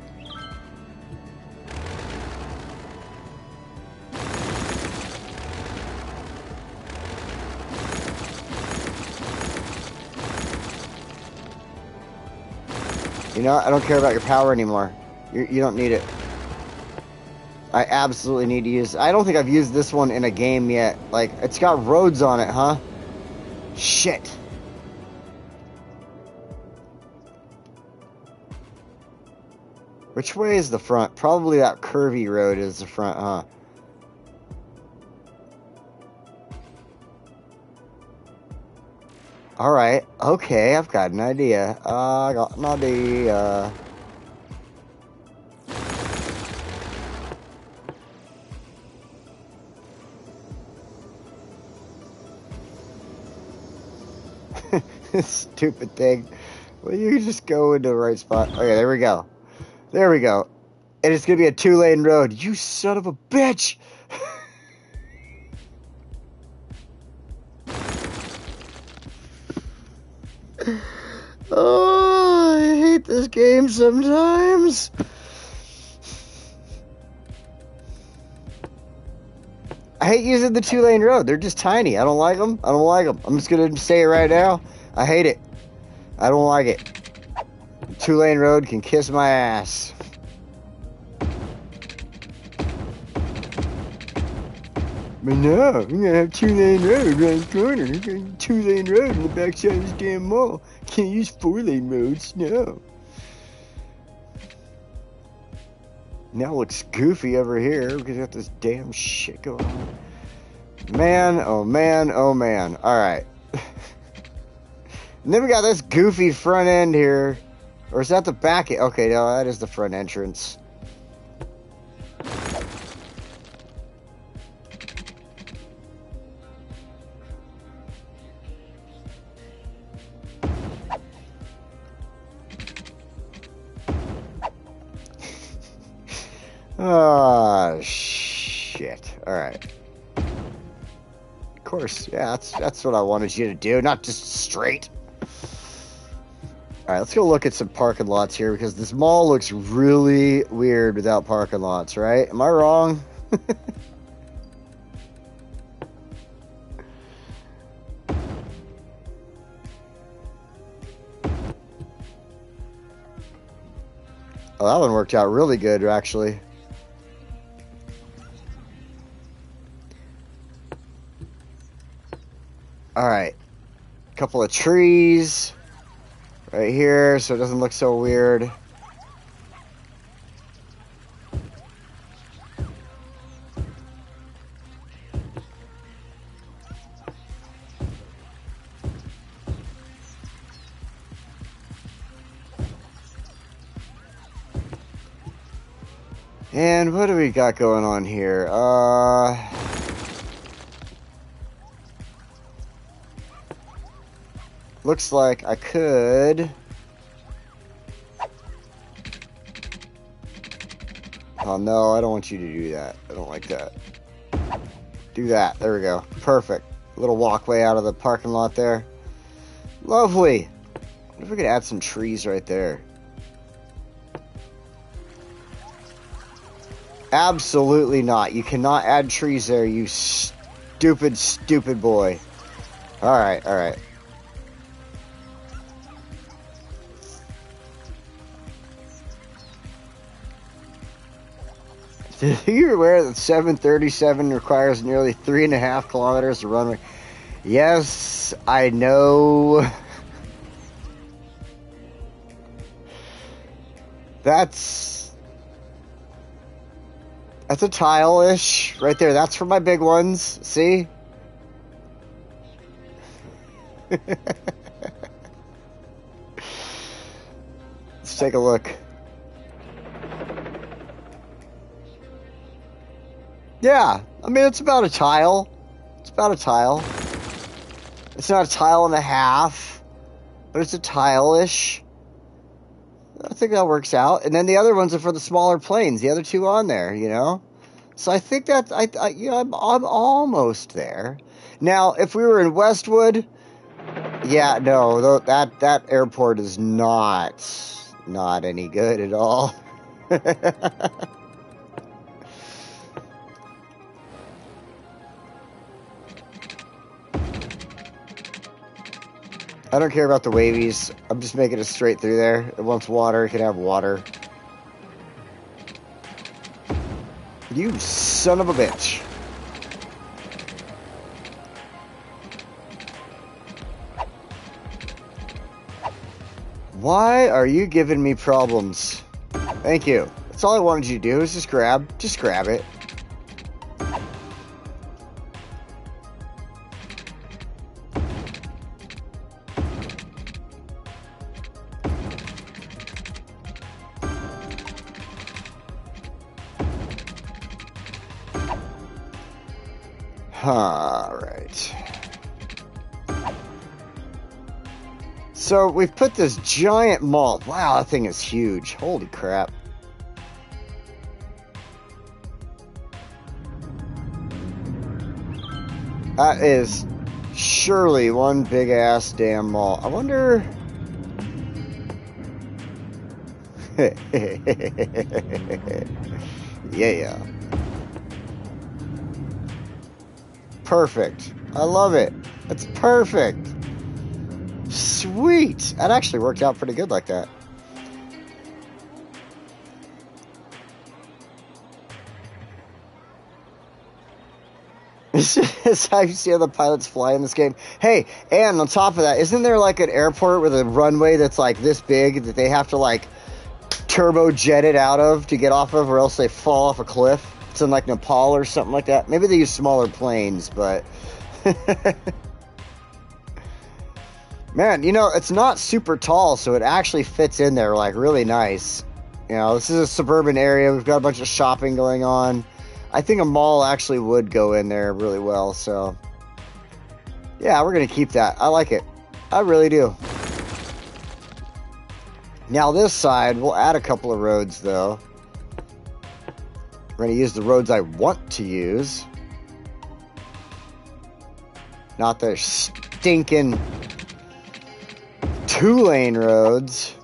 Speaker 1: You know, I don't care about your power anymore. You don't need it. I absolutely need to use it. I don't think I've used this one in a game yet. Like, it's got roads on it, huh? Shit. Which way is the front? Probably that curvy road is the front, huh? Alright, okay, I've got an idea. I got an idea. Stupid thing. Well, you can just go into the right spot. Okay, there we go. There we go. And it's going to be a 2-lane road. You son of a bitch! Oh, I hate this game sometimes. I hate using the 2-lane road. They're just tiny. I don't like them. I don't like them. I'm just going to say it right now. I hate it. I don't like it. 2-lane road can kiss my ass. But no, we're going to have 2-lane road around the corner. 2-lane road in the backside of this damn mall. Can't use 4-lane roads, no. Now it's goofy over here because we got this damn shit going on. Man, oh man, oh man. Alright. And then we got this goofy front end here. Or is that the back? Okay, no, that is the front entrance. Ah, shit. Alright. Of course, yeah, that's what I wanted you to do, not just straight. Alright, let's go look at some parking lots here, because this mall looks really weird without parking lots, right? Am I wrong? Oh, that one worked out really good, actually. Alright. Couple of trees right here so it doesn't look so weird. And what do we got going on here? Looks like I could... Oh no, I don't want you to do that. I don't like that. Do that. There we go. Perfect. Little walkway out of the parking lot there. Lovely. What if we could add some trees right there? Absolutely not. You cannot add trees there, you stupid, stupid boy. Alright, alright. You're aware that 737 requires nearly 3.5 kilometers to run? Yes, I know. That's a tile-ish right there. That's for my big ones. See? Let's take a look. Yeah, I mean, it's about a tile. It's about a tile. It's not a tile and a half, but it's a tile-ish. I think that works out. And then the other ones are for the smaller planes. The other two on there, you know? So I think that, I'm almost there. Now, if we were in Westwood, yeah, no, that airport is not any good at all. I don't care about the wavies. I'm just making it straight through there. It wants water. It can have water. You son of a bitch. Why are you giving me problems? Thank you. That's all I wanted you to do is just grab it. Alright. So we've put this giant mall. Wow, that thing is huge. Holy crap. That is surely one big ass damn mall. I wonder... Yeah. Perfect. I love it. That's perfect. Sweet. That actually worked out pretty good like that. This is how you see how the pilots fly in this game. Hey, and on top of that, isn't there like an airport with a runway that's like this big that they have to like turbo jetted out of to get off of, or else they fall off a cliff. It's in like Nepal or something like that. Maybe they use smaller planes, but man, you know, it's not super tall, so it actually fits in there like really nice. You know, this is a suburban area. We've got a bunch of shopping going on. I think a mall actually would go in there really well, so yeah, we're gonna keep that. I like it. I really do. Now this side, we'll add a couple of roads though. We're gonna use the roads I want to use. Not the stinking 2-lane roads.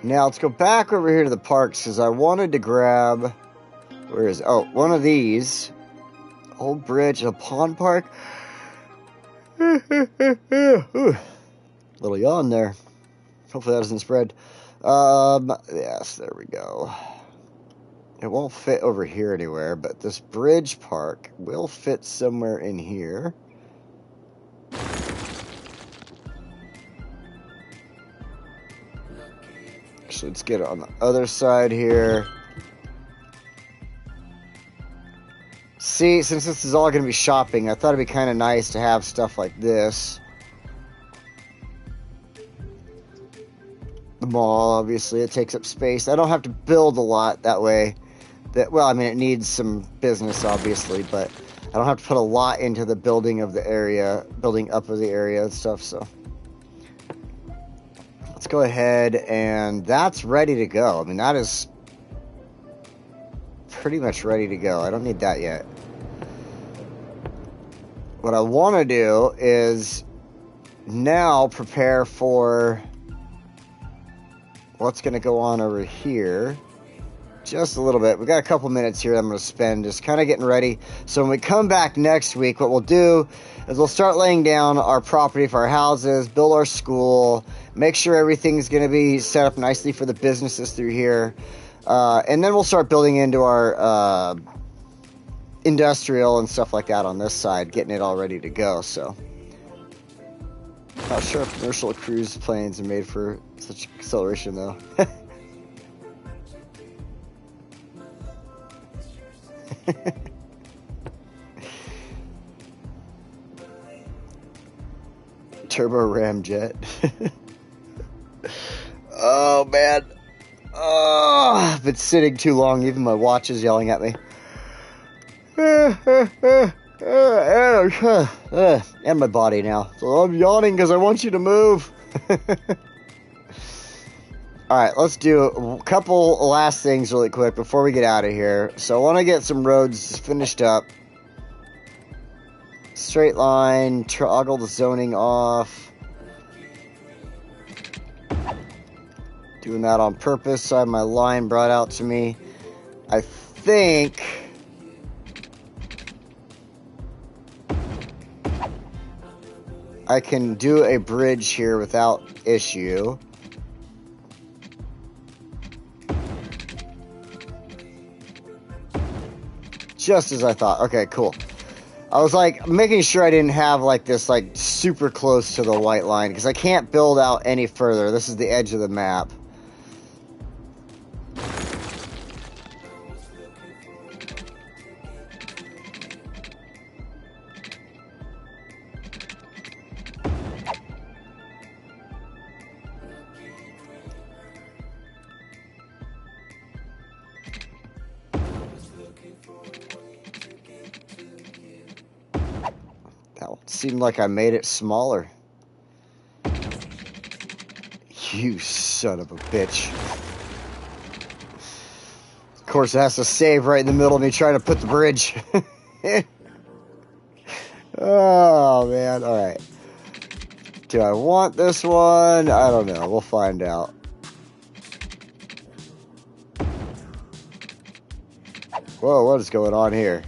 Speaker 1: Now let's go back over here to the parks because I wanted to grab, where is, oh, one of these. Old bridge, a pond park. Little yawn there. Hopefully that doesn't spread. Yes, there we go. It won't fit over here anywhere, but this bridge park will fit somewhere in here. So let's get it on the other side here. See, since this is all going to be shopping, I thought it'd be kind of nice to have stuff like this. The mall, obviously, it takes up space. I don't have to build a lot that way. Well, I mean, it needs some business, obviously, but I don't have to put a lot into the building of the area, building up of the area and stuff, so. Let's go ahead, and that's ready to go. I mean, that is pretty much ready to go. I don't need that yet. What I want to do is now prepare for what's going to go on over here. Just a little bit. We got a couple minutes here I'm going to spend just kind of getting ready. So when we come back next week, what we'll do is we'll start laying down our property for our houses, build our school, make sure everything's going to be set up nicely for the businesses through here. And then we'll start building into our industrial and stuff like that on this side, getting it all ready to go. So, not sure if commercial cruise planes are made for such acceleration, though. Turbo ramjet. Oh, man. Oh, I've been sitting too long. Even my watch is yelling at me. And my body now. So I'm yawning because I want you to move. Alright, let's do a couple last things really quick before we get out of here. So I want to get some roads finished up. Straight line, toggle the zoning off. Doing that on purpose, so I have my line brought out to me. I think I can do a bridge here without issue. Just as I thought. Okay, cool. I was like making sure I didn't have like this like super close to the white line because I can't build out any further. This is the edge of the map. Seemed like I made it smaller. You son of a bitch. Of course, it has to save right in the middle of me trying to put the bridge. Oh, man. All right. Do I want this one? I don't know. We'll find out. Whoa, what is going on here?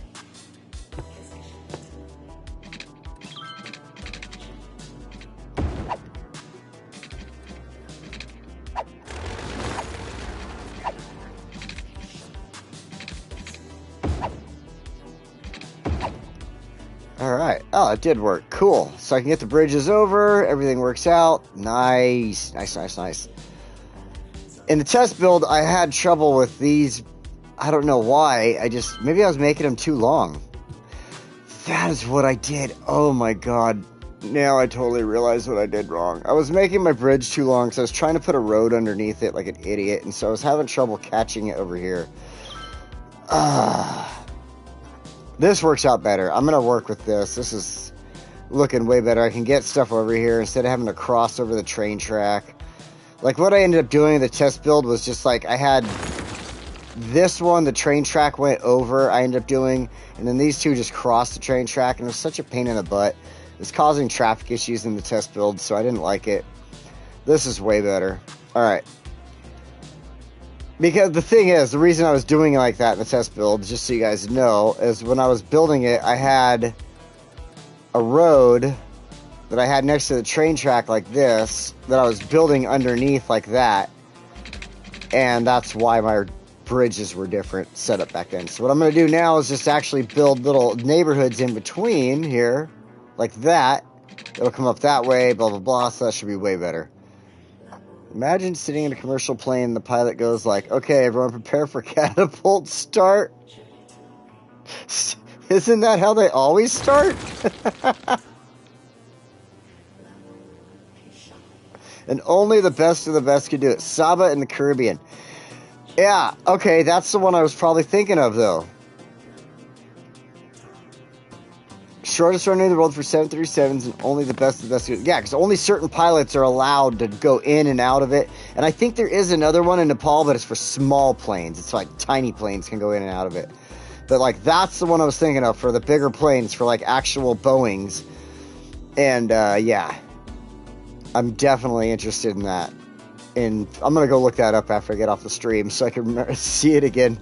Speaker 1: Oh, it did work. Cool. So I can get the bridges over. Everything works out. Nice. Nice. In the test build, I had trouble with these. I don't know why. Maybe I was making them too long. That is what I did. Oh my god. Now I totally realize what I did wrong. I was making my bridge too long, so I was trying to put a road underneath it like an idiot, and so I was having trouble catching it over here. This works out better. I'm going to work with this. This is looking way better. I can get stuff over here instead of having to cross over the train track. Like, what I ended up doing in the test build was just like, I had this one, the train track went over, I ended up doing, and then these two just crossed the train track, and it was such a pain in the butt. It was causing traffic issues in the test build, so I didn't like it. This is way better. Alright. Because the thing is, the reason I was doing it like that in the test build, just so you guys know, is when I was building it, I had a road that I had next to the train track like this, that I was building underneath like that, and that's why my bridges were different set up back then. So what I'm going to do now is just actually build little neighborhoods in between here, like that. It'll come up that way, blah, blah, blah, so that should be way better. Imagine sitting in a commercial plane, the pilot goes like, okay, everyone prepare for catapult start. Isn't that how they always start? And only the best of the best can do it. Saba in the Caribbean. Yeah, okay, that's the one I was probably thinking of, though. Shortest runway in the world for 737s, and only the best of the best. Yeah, because only certain pilots are allowed to go in and out of it. And I think there is another one in Nepal, but it's for small planes. It's like tiny planes can go in and out of it. But like, that's the one I was thinking of for the bigger planes, for like actual Boeings. And yeah, I'm definitely interested in that. And I'm going to go look that up after I get off the stream so I can see it again.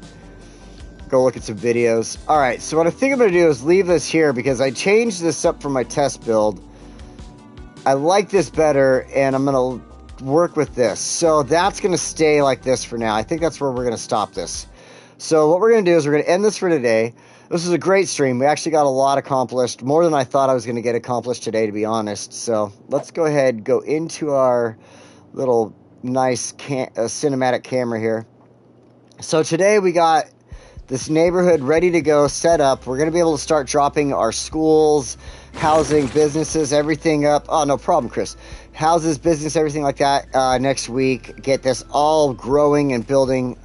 Speaker 1: Go look at some videos. Alright, so what I think I'm going to do is leave this here because I changed this up for my test build. I like this better, and I'm going to work with this. So that's going to stay like this for now. I think that's where we're going to stop this. So what we're going to do is we're going to end this for today. This was a great stream. We actually got a lot accomplished. More than I thought I was going to get accomplished today, to be honest. So let's go ahead and go into our little nice cinematic camera here. So today we got this neighborhood ready to go, set up. We're going to be able to start dropping our schools, housing, businesses, everything up. Oh, no problem, Chris. Houses, business, everything like that next week. Get this all growing and building.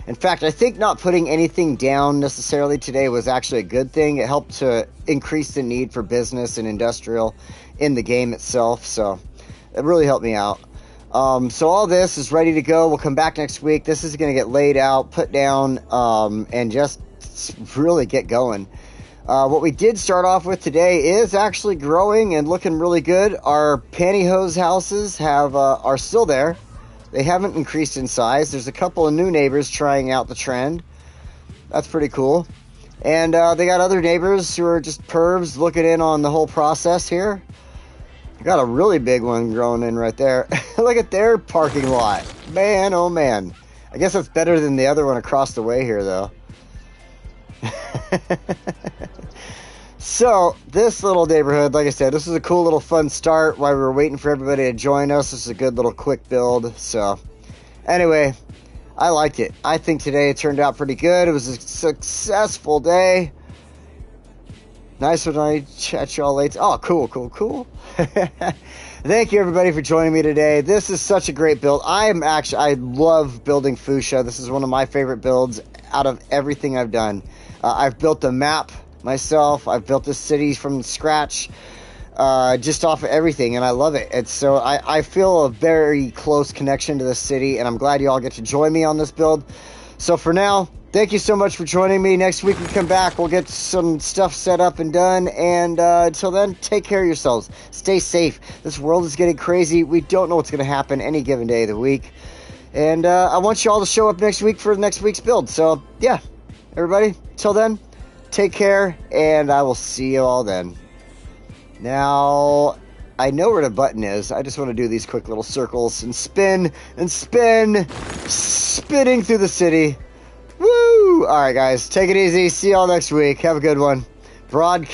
Speaker 1: In fact, I think not putting anything down necessarily today was actually a good thing. It helped to increase the need for business and industrial in the game itself. So it really helped me out. So all this is ready to go. We'll come back next week. This is going to get laid out, put down, and just really get going. What we did start off with today is actually growing and looking really good. Our pantyhose houses are still there. They haven't increased in size. There's a couple of new neighbors trying out the trend. That's pretty cool. And they got other neighbors who are just pervs looking in on the whole process here. Got a really big one growing in right there. Look at their parking lot. Man, oh man. I guess that's better than the other one across the way here, though. So, this little neighborhood, like I said, this is a cool little fun start while we were waiting for everybody to join us. This is a good little quick build. So, anyway, I liked it. I think today it turned out pretty good. It was a successful day. Nice when I chat y'all later. Oh, cool. Thank you, everybody, for joining me today. This is such a great build. I love building Foosha. This is one of my favorite builds out of everything I've done. I've built the map myself. I've built the city from scratch, just off of everything, and I love it. And so I feel a very close connection to the city, and I'm glad you all get to join me on this build. So for now, thank you so much for joining me. Next week we come back. We'll get some stuff set up and done. And until then, take care of yourselves. Stay safe. This world is getting crazy. We don't know what's going to happen any given day of the week. And I want you all to show up next week for next week's build. So, yeah, everybody, till then, take care. And I will see you all then. Now, I know where the button is. I just want to do these quick little circles and spin and spin, spinning through the city. Woo! All right, guys, take it easy. See y'all next week. Have a good one. Broadcast.